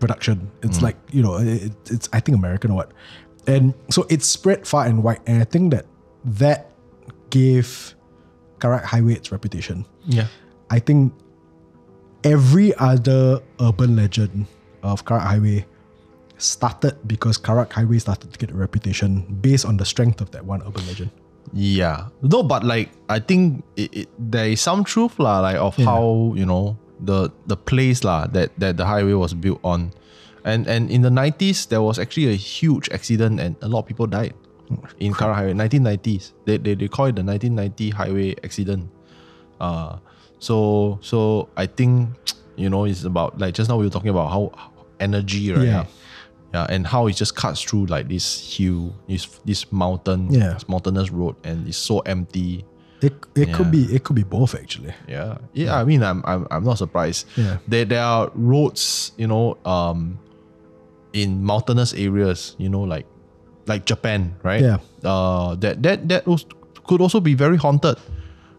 production. It's like, you know, it's I think American or what, and so it's spread far and wide, and I think that gave Karak Highway its reputation. Yeah, I think every other urban legend of Karak Highway started because Karak Highway started to get a reputation based on the strength of that one urban legend. Yeah, no, but like I think there is some truth lah, like of how, you know, the place lah that the highway was built on, and in the 90s there was actually a huge accident and a lot of people died in Karak Highway. 1990s, they call it the 1990 highway accident. So I think, you know, it's about, like just now we were talking about how energy, right? Yeah, and how it just cuts through like this hill, this mountain, this mountainous road, and it's so empty. It could be both actually. Yeah. I mean, I'm not surprised. Yeah. There are roads, you know, in mountainous areas, you know, like Japan, right? Yeah. That could also be very haunted.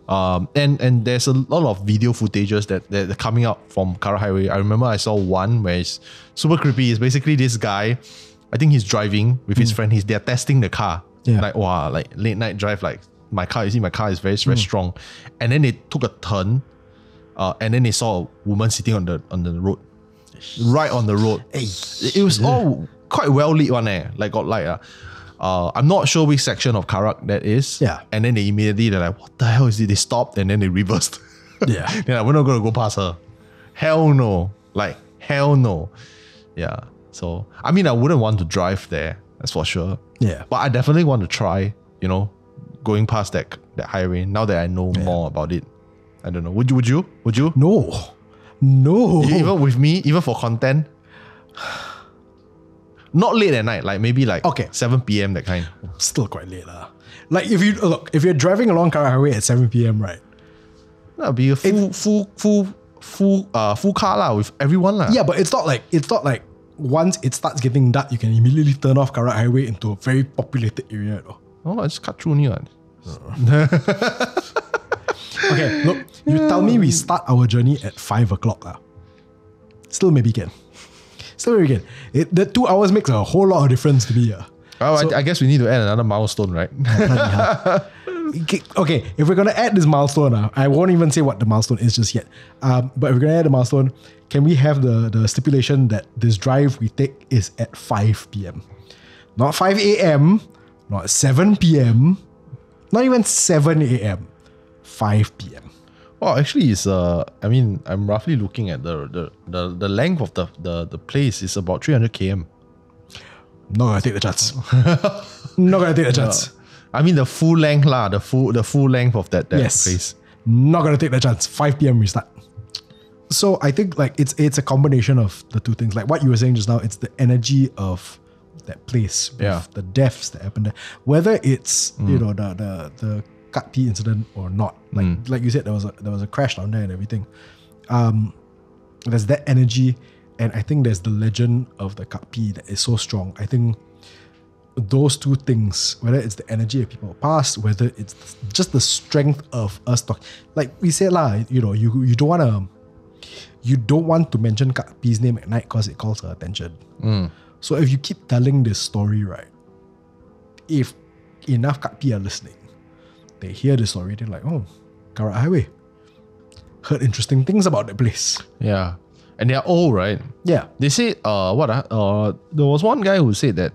And there's a lot of video footages that are coming out from Karak Highway. I remember I saw one where it's super creepy. It's basically this guy, I think he's driving with his friend. They're testing the car. Yeah. Like, wow, like late night drive, like my car is very, very strong. And then they took a turn, and then they saw a woman sitting on the road. Right on the road. It was all quite well lit one, like got light. I'm not sure which section of Karak that is. Yeah. And then they're like, what the hell is it? They stopped and then they reversed. Yeah. They're like, we're not going to go past her. Hell no. Like, hell no. Yeah. So, I mean, I wouldn't want to drive there. That's for sure. Yeah. But I definitely want to try, you know, going past that highway now that I know more about it. I don't know. Would you? No. Even with me, even for content? Not late at night, like maybe like 7 p.m. that kind. Still quite late lah. Like if you're driving along Karak Highway at 7 p.m, right? That'll be a full car lah with everyone lah. Yeah, but it's not like once it starts getting dark, you can immediately turn off Karak Highway into a very populated area. Oh, I just cut through here. Okay, look, you tell me we start our journey at 5 o'clock lah. Still maybe can. The 2 hours makes a whole lot of difference to me. I guess we need to add another milestone, right? Okay, if we're going to add this milestone, I won't even say what the milestone is just yet. But if we're going to add a milestone, can we have the stipulation that this drive we take is at 5 p.m? Not 5 a.m, not 7 p.m, not even 7 a.m, 5 p.m. Well, actually, it's I mean, I'm roughly looking at the length of the place is about 300 km. Not gonna take the chance. I mean, the full length lah, the full length of that place. Not gonna take the chance. 5 p.m. we start. So I think like it's a combination of the two things. Like what you were saying just now, it's the energy of that place with the deaths that happened there. Whether it's you know the Kakpi incident or not, like you said, there was a crash down there and everything. There's that energy, and I think there's the legend of the Kakpi that is so strong. I think those two things, whether it's the energy of people past, whether it's just the strength of us talking, like we said lah, you know, you don't want to mention Kakpi's name at night because it calls her attention. So if you keep telling this story, right, if enough Kakpi are listening, they hear the story, they're like, oh, Karak Highway. heard interesting things about that place. Yeah. And they're old, right? Yeah. They say, there was one guy who said that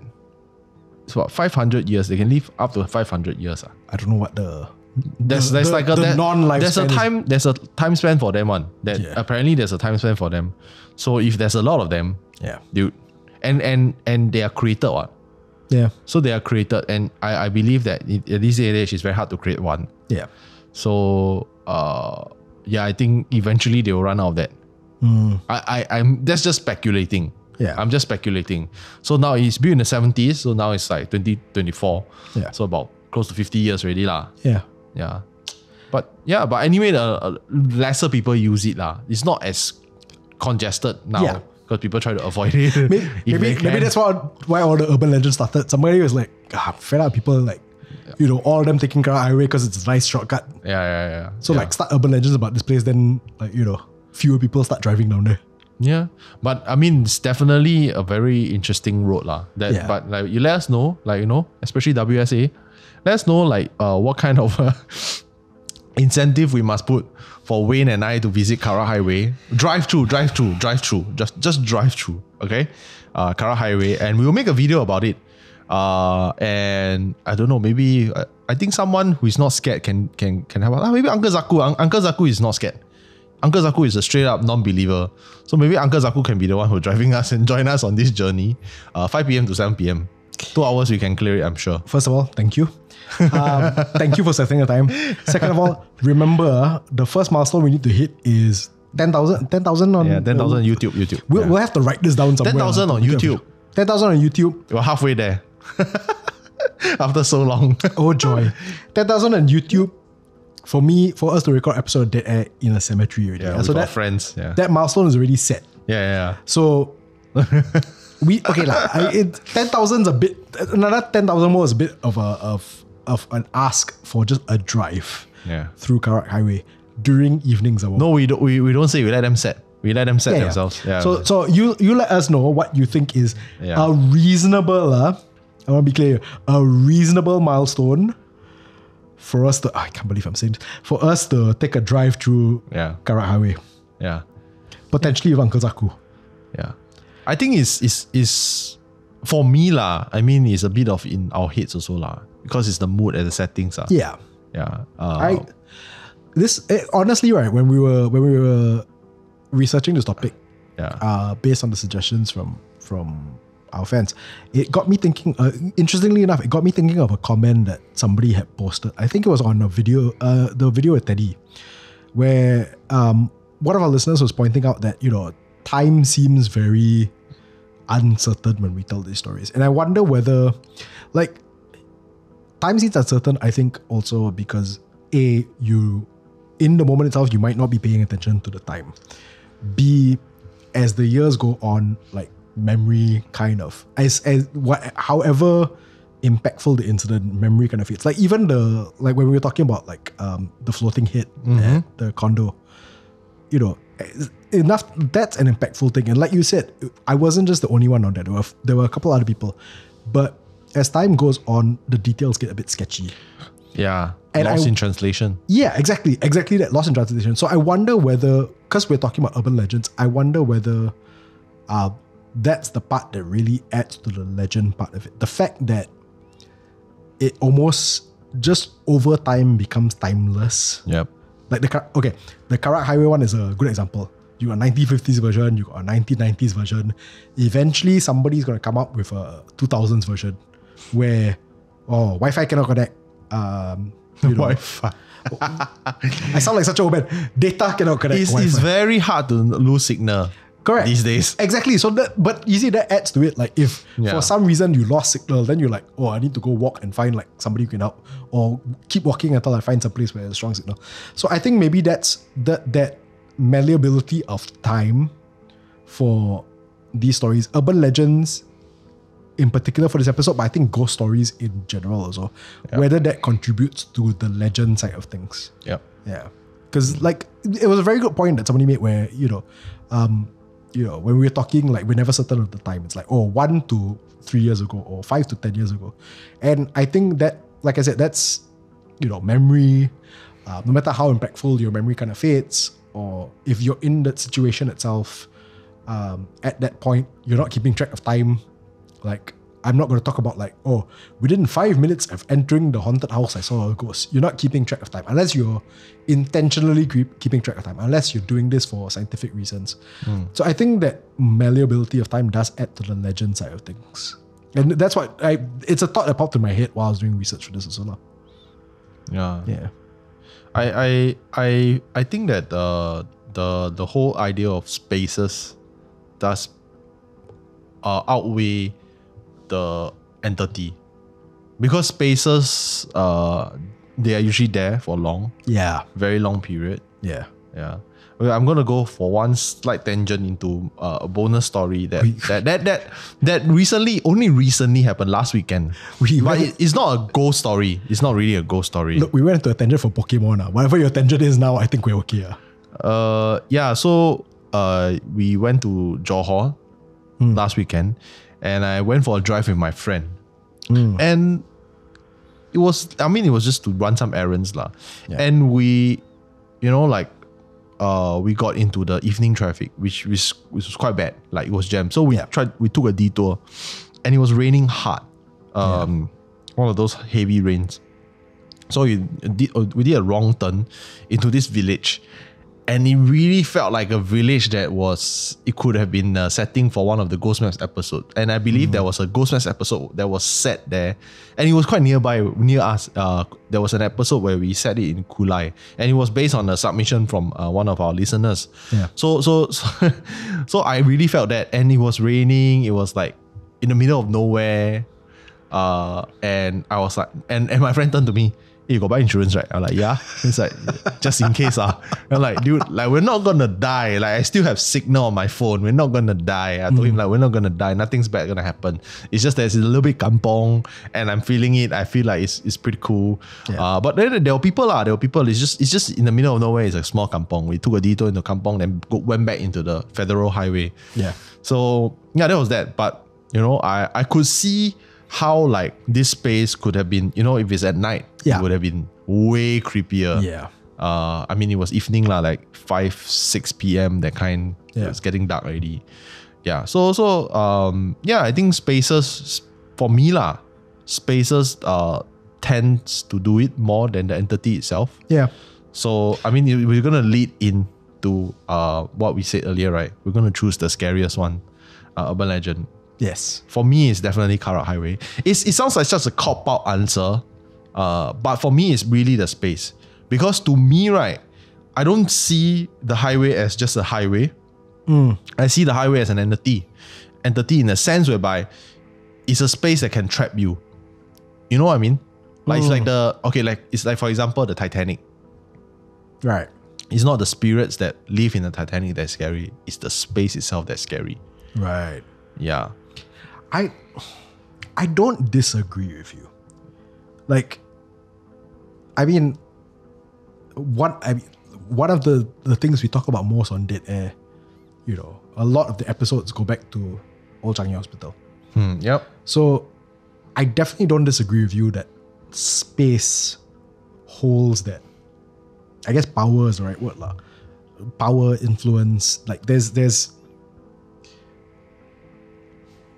it's about 500 years. They can live up to 500 years. I don't know what the There's like a non-life there's a time span for them apparently there's a time span for them. So if there's a lot of them, dude, and they are created what? Yeah. So they are created, and I believe that at this age it's very hard to create one. Yeah. So I think eventually they will run out of that. I'm that's just speculating. Yeah. I'm just speculating. So now it's built in the 70s, so now it's like 2024. Yeah. So about close to 50 years already lah. Yeah. Yeah. But anyway, lesser people use it lah. It's not as congested now because people try to avoid it. Maybe that's why all the urban legends started. Somebody was like, fed up people like, all of them taking Karak Highway because it's a nice shortcut. Yeah. So like start urban legends about this place, then like, fewer people start driving down there. Yeah. But I mean, it's definitely a very interesting road lah. But like you let us know, like, especially WSA, let us know like what kind of incentive we must put for Wayne and I to visit Karak Highway. Drive through. Just drive through. Okay? Karak Highway. And we will make a video about it. And I don't know, maybe I think someone who is not scared can help us. Maybe Uncle Zaku. Uncle Zaku is not scared. Uncle Zaku is a straight up non-believer. So maybe Uncle Zaku can be the one who's driving us and join us on this journey. 5 p.m. to 7 p.m. 2 hours we can clear it, I'm sure. First of all, thank you. Thank you for setting the time. Second of all, remember the first milestone we need to hit is 10,000 on 10,000 on YouTube. We'll have to write this down somewhere. 10,000 on YouTube. 10,000 on YouTube. We're halfway there. After so long. Oh joy. 10,000 on YouTube. For us to record episode of Dead Air in a cemetery already. Yeah, so with our friends. Yeah. That milestone is already set. Yeah. So 10,000 is a bit. Another 10,000 more is a bit of an ask for just a drive. Through Karak Highway during evenings. No, we don't say. We let them set. We let them set themselves. Yeah. So you let us know what you think is a reasonable. I want to be clear. A reasonable milestone for us to. I can't believe I'm saying this. For us to take a drive through Karak Highway. Yeah. Potentially with Uncle Zaku. Yeah. I think it's for me lah. I mean, it's a bit of in our heads also lah, because it's the mood and the settings lah. Yeah. Yeah. Honestly, right, when we were researching this topic, based on the suggestions from our fans, it got me thinking. Interestingly enough, it got me thinking of a comment that somebody had posted. I think it was on a video, the video with Teddy, where one of our listeners was pointing out that time seems very uncertain when we tell these stories, and I wonder whether, like, time seems uncertain. I think also because in the moment itself, you might not be paying attention to the time. B, as the years go on, like memory kind of however impactful the incident, memory kind of fades. Like even when we were talking about like the floating head at the condo, enough, that's an impactful thing. And like you said, I wasn't just the only one on that. There were a couple other people, but as time goes on, the details get a bit sketchy. Yeah. And lost in translation. Yeah, exactly that, lost in translation. So I wonder whether, because we're talking about urban legends, I wonder whether that's the part that really adds to the legend part of it. The fact that it almost just over time becomes timeless. Yep. Like the Karak Highway one is a good example. You got a 1950s version, you got a 1990s version. Eventually, somebody's going to come up with a 2000s version where Wi-Fi cannot connect. Wi-Fi. I sound like such an old man. Data cannot connect. It's very hard to lose signal. Correct. These days. Exactly. So but you see, that adds to it. Like if for some reason you lost signal, then you're like, I need to go walk and find like somebody who can help, or keep walking until I find some place where there's strong signal. So I think maybe that's that malleability of time for these stories, urban legends in particular for this episode, but I think ghost stories in general also, whether that contributes to the legend side of things. Yep. Yeah. Because like it was a very good point that somebody made where, when we were talking, like we're never certain of the time. It's like, 1 to 3 years ago or 5 to 10 years ago. And I think that, like I said, that's, memory, no matter how impactful your memory kind of fades, or if you're in that situation itself, at that point, you're not keeping track of time. Like, I'm not going to talk about like, oh, within 5 minutes of entering the haunted house, I saw a ghost. You're not keeping track of time unless you're intentionally keeping track of time, unless you're doing this for scientific reasons. So I think that malleability of time does add to the legend side of things. And that's what it's a thought that popped in my head while I was doing research for this as well. Yeah. I think that the whole idea of spaces does outweigh the entity, because spaces they are usually there for very long period. Okay, I'm gonna go for one slight tangent into a bonus story that only recently happened last weekend. But it's not a ghost story. It's not really a ghost story. Look, we went into a tangent for Pokémon. Whatever your tangent is now, I think we're okay. So we went to Johor last weekend, and I went for a drive with my friend. And it was just to run some errands lah. And we, we got into the evening traffic, which was quite bad. Like, it was jammed. So we took a detour, and it was raining hard. One of those heavy rains. So we did a wrong turn into this village. And it really felt like a village it could have been a setting for one of the Ghost Maps episodes. And I believe there was a Ghost Maps episode that was set there. And it was quite near us. There was an episode where we set it in Kulai. And it was based on a submission from one of our listeners. So I really felt that. And it was raining. It was like in the middle of nowhere. And I was like, and my friend turned to me, hey, you got buy insurance, right? I'm like, yeah. It's like, just in case. I'm like, dude, like, we're not gonna die. Like, I still have signal on my phone. We're not gonna die. I told him, like, we're not gonna die. Nothing's bad gonna happen. It's just that it's a little bit kampong, and I'm feeling it. I feel like it's pretty cool. But then there were people. It's just in the middle of nowhere. It's a small kampong. We took a detour into kampong, then went back into the federal highway. So that was that. But I could see how like this space could have been, if it's at night, it would have been way creepier. It was evening lah, like 5-6 p.m. that kind. It's getting dark already. I think spaces for me spaces tends to do it more than the entity itself. So we're gonna lead into what we said earlier, right? We're gonna choose the scariest one, urban legend. Yes. For me, it's definitely Karak Highway. It sounds like just a cop-out answer, but for me, it's really the space. Because to me, right, I don't see the highway as just a highway. I see the highway as an entity. Entity in a sense whereby it's a space that can trap you. You know what I mean? Like, it's like, for example, the Titanic. Right. It's not the spirits that live in the Titanic that's scary. It's the space itself that's scary. Right. Yeah. I don't disagree with you. Like, one of the things we talk about most on Dead Air, a lot of the episodes go back to Old Changi Hospital. Yep. So I definitely don't disagree with you that space holds that. I guess power is the right word lah. Power, influence. Like there's.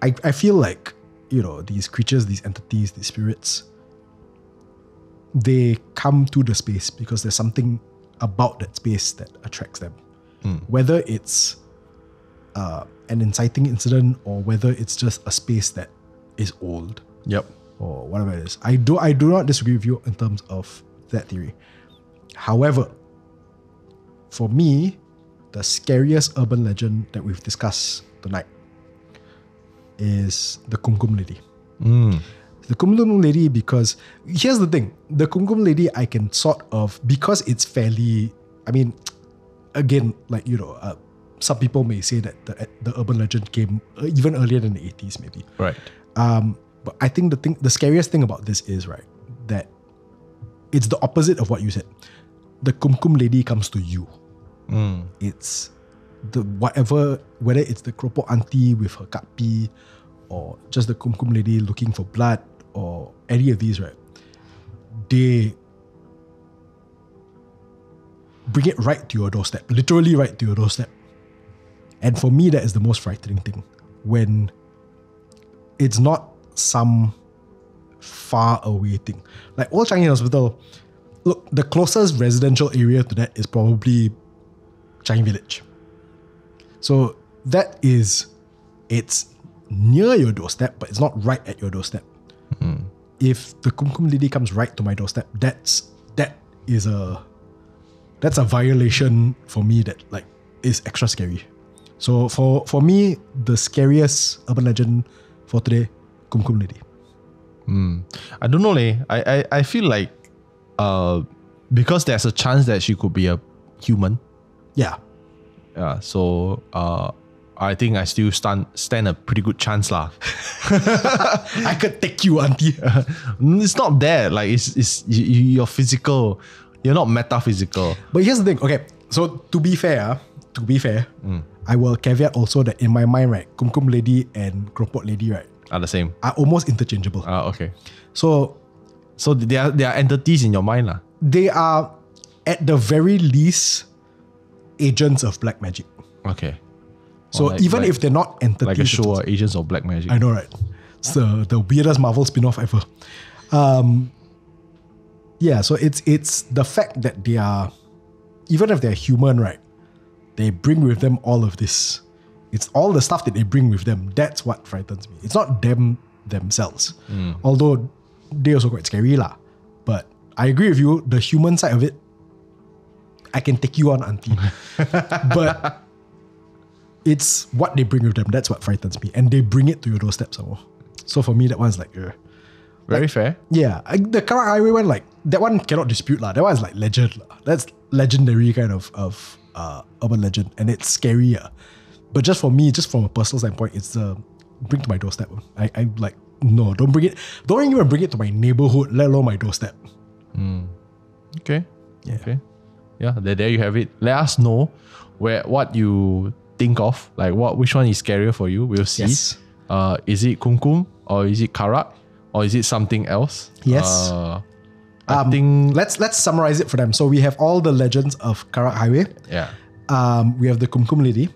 I feel like, these creatures, these entities, these spirits, they come to the space because there's something about that space that attracts them. Whether it's an inciting incident or whether it's just a space that is old. Yep. Or whatever it is. I do not disagree with you in terms of that theory. However, for me, the scariest urban legend that we've discussed tonight is the Kumkum lady. The Kumkum lady, because here's the thing, the Kumkum lady I can sort of, because it's fairly, again, like, some people may say that the urban legend came even earlier than the 80s maybe. Right. But I think the scariest thing about this is, right, that it's the opposite of what you said. The Kumkum lady comes to you. It's whether it's the Keropok auntie with her kapi, or just the Kumkum lady looking for blood, or any of these, right? bring it right to your doorstep, literally right to your doorstep. And for me, that is the most frightening thing, when it's not some far away thing. Like Old Changi Hospital, look, the closest residential area to that is probably Changi Village. So that is, it's near your doorstep, but it's not right at your doorstep. If the Kumkum lady comes right to my doorstep, that's a violation for me that like is extra scary. So for me, the scariest urban legend for today, Kumkum lady. I don't know, leh. I feel like because there's a chance that she could be a human. Yeah. Yeah. So I think I still stand a pretty good chance lah. I could take you, auntie. It's not that. Like you're physical. You're not metaphysical. But here's the thing. Okay, so to be fair, I will caveat also that in my mind, right, Kumkum lady and Keropok lady, right, Are the same. are almost interchangeable. Okay. So they are entities in your mind lah. they are at the very least agents of black magic. Okay. So Or even if they're not entities, like a show, Agents of Black Magic. I know, right? It's the weirdest Marvel spin-off ever. Yeah, so it's the fact that they are, even if they're human, right, they bring with them all of this. It's all the stuff that they bring with them. That's what frightens me. It's not them themselves. Although they also quite scary lah. But I agree with you, the human side of it, I can take you on, auntie. But it's what they bring with them. That's what frightens me. And they bring it to your doorstep somehow. So for me, that one's like, Very fair. yeah. The Karak Highway one, like, that one cannot dispute lah. That one is like legend lah. That's legendary kind of urban legend. And it's scary. But just for me, just from a personal standpoint, it's bring to my doorstep. I like, no, don't bring it. Don't even bring it to my neighborhood, let alone my doorstep. Okay. Yeah. Okay. Yeah, there you have it. Let us know what you think of, like which one is scarier for you. We'll see. Yes. Is it Kumkum or is it Karak or is it something else? Yes. I think Let's summarize it for them. So we have all the legends of Karak Highway. yeah. We have the Kumkum lady.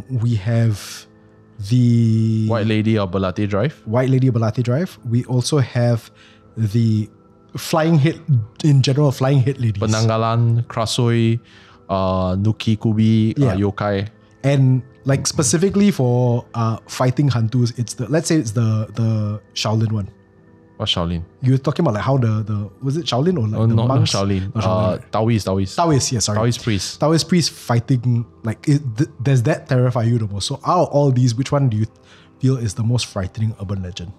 We have the White Lady of Balate Drive. White Lady of Balate Drive. We also have the flying head, in general, flying head ladies. Penanggalan, Krasoi, Nuki Kubi, Yeah. Yokai. And like specifically for fighting hantus, it's the Shaolin one. What Shaolin? You were talking about like how the was it Shaolin or like the Not monks? Shaolin. Not Shaolin. Taoist. Taoist, yeah, sorry. Taoist priest. Taoist priest fighting, like, does that terrify you the most? So out of all these, which one do you feel is the most frightening urban legend?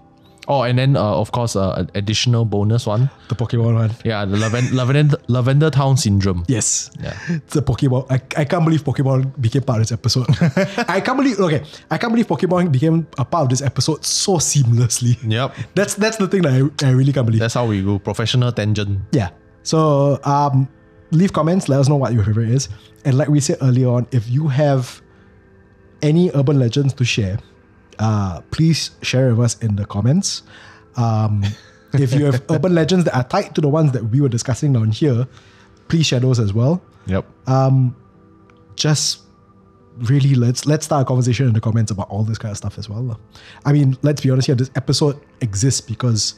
Oh, and then of course, an additional bonus one. The Pokemon one. Yeah, the Lavender Town syndrome. Yes. Yeah. It's a Pokemon. I can't believe Pokemon became part of this episode. I can't believe Pokemon became a part of this episode so seamlessly. Yep. That's the thing that I really can't believe. That's how we go. Professional tangent. Yeah. So leave comments, let us know what your favorite is. And like we said earlier on, if you have any urban legends to share, please share with us in the comments. If you have urban legends that are tied to the ones that we were discussing down here, please share those as well. Yep. Just really let's start a conversation in the comments about all this kind of stuff as well. I mean, let's be honest here, this episode exists because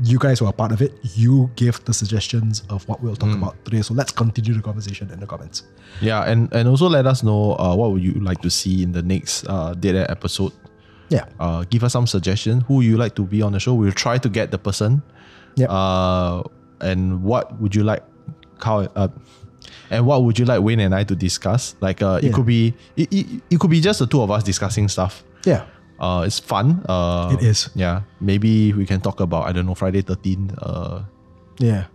you guys were a part of it. You gave the suggestions of what we'll talk about today. So let's continue the conversation in the comments. Yeah, and also let us know what would you like to see in the next Dead episode. Yeah. Give us some suggestions. Who you like to be on the show? We'll try to get the person. Yep. And what would you like? And what would you like Wayne and I to discuss? Like it could be just the two of us discussing stuff. Yeah. It's fun. It is. Yeah. Maybe we can talk about, I don't know, Friday 13. Yeah.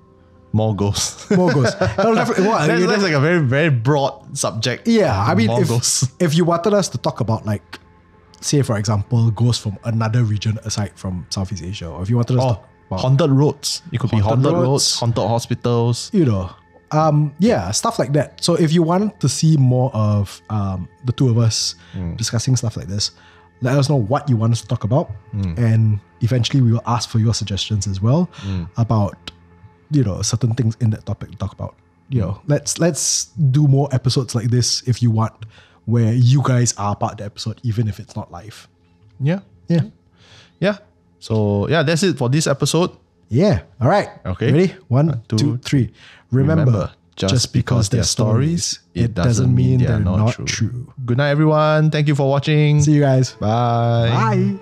More ghosts. More ghosts. No, That's like a very, very broad subject. Yeah, I mean, More ghosts. if you wanted us to talk about, like, say for example, ghosts from another region aside from Southeast Asia, or if you wanted us to talk about haunted roads. It could be haunted roads. roads, haunted hospitals. you know, yeah, stuff like that. So if you want to see more of the two of us discussing stuff like this, let us know what you want us to talk about, and eventually we will ask for your suggestions as well about, certain things in that topic to talk about. you know, let's do more episodes like this if you want, where you guys are part of the episode, even if it's not live. Yeah. Yeah. Yeah. So yeah, that's it for this episode. Yeah. All right. Okay. Ready? 1, 2, 3. Remember, just because they're stories, it doesn't mean they're not true. Good night, everyone. Thank you for watching. See you guys. Bye. Bye.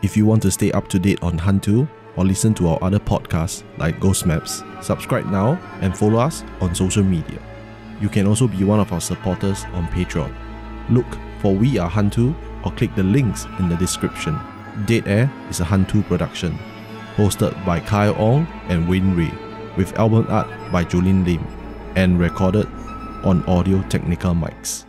If you want to stay up to date on HANTU or listen to our other podcasts like Ghost Maps, subscribe now and follow us on social media. You can also be one of our supporters on Patreon. Look for We Are HANTU or click the links in the description. Dead Air is a HANTU production, hosted by Kyle Ong and Wayne Ray, with album art by Jolene Lim, and recorded on Audio Technica mics.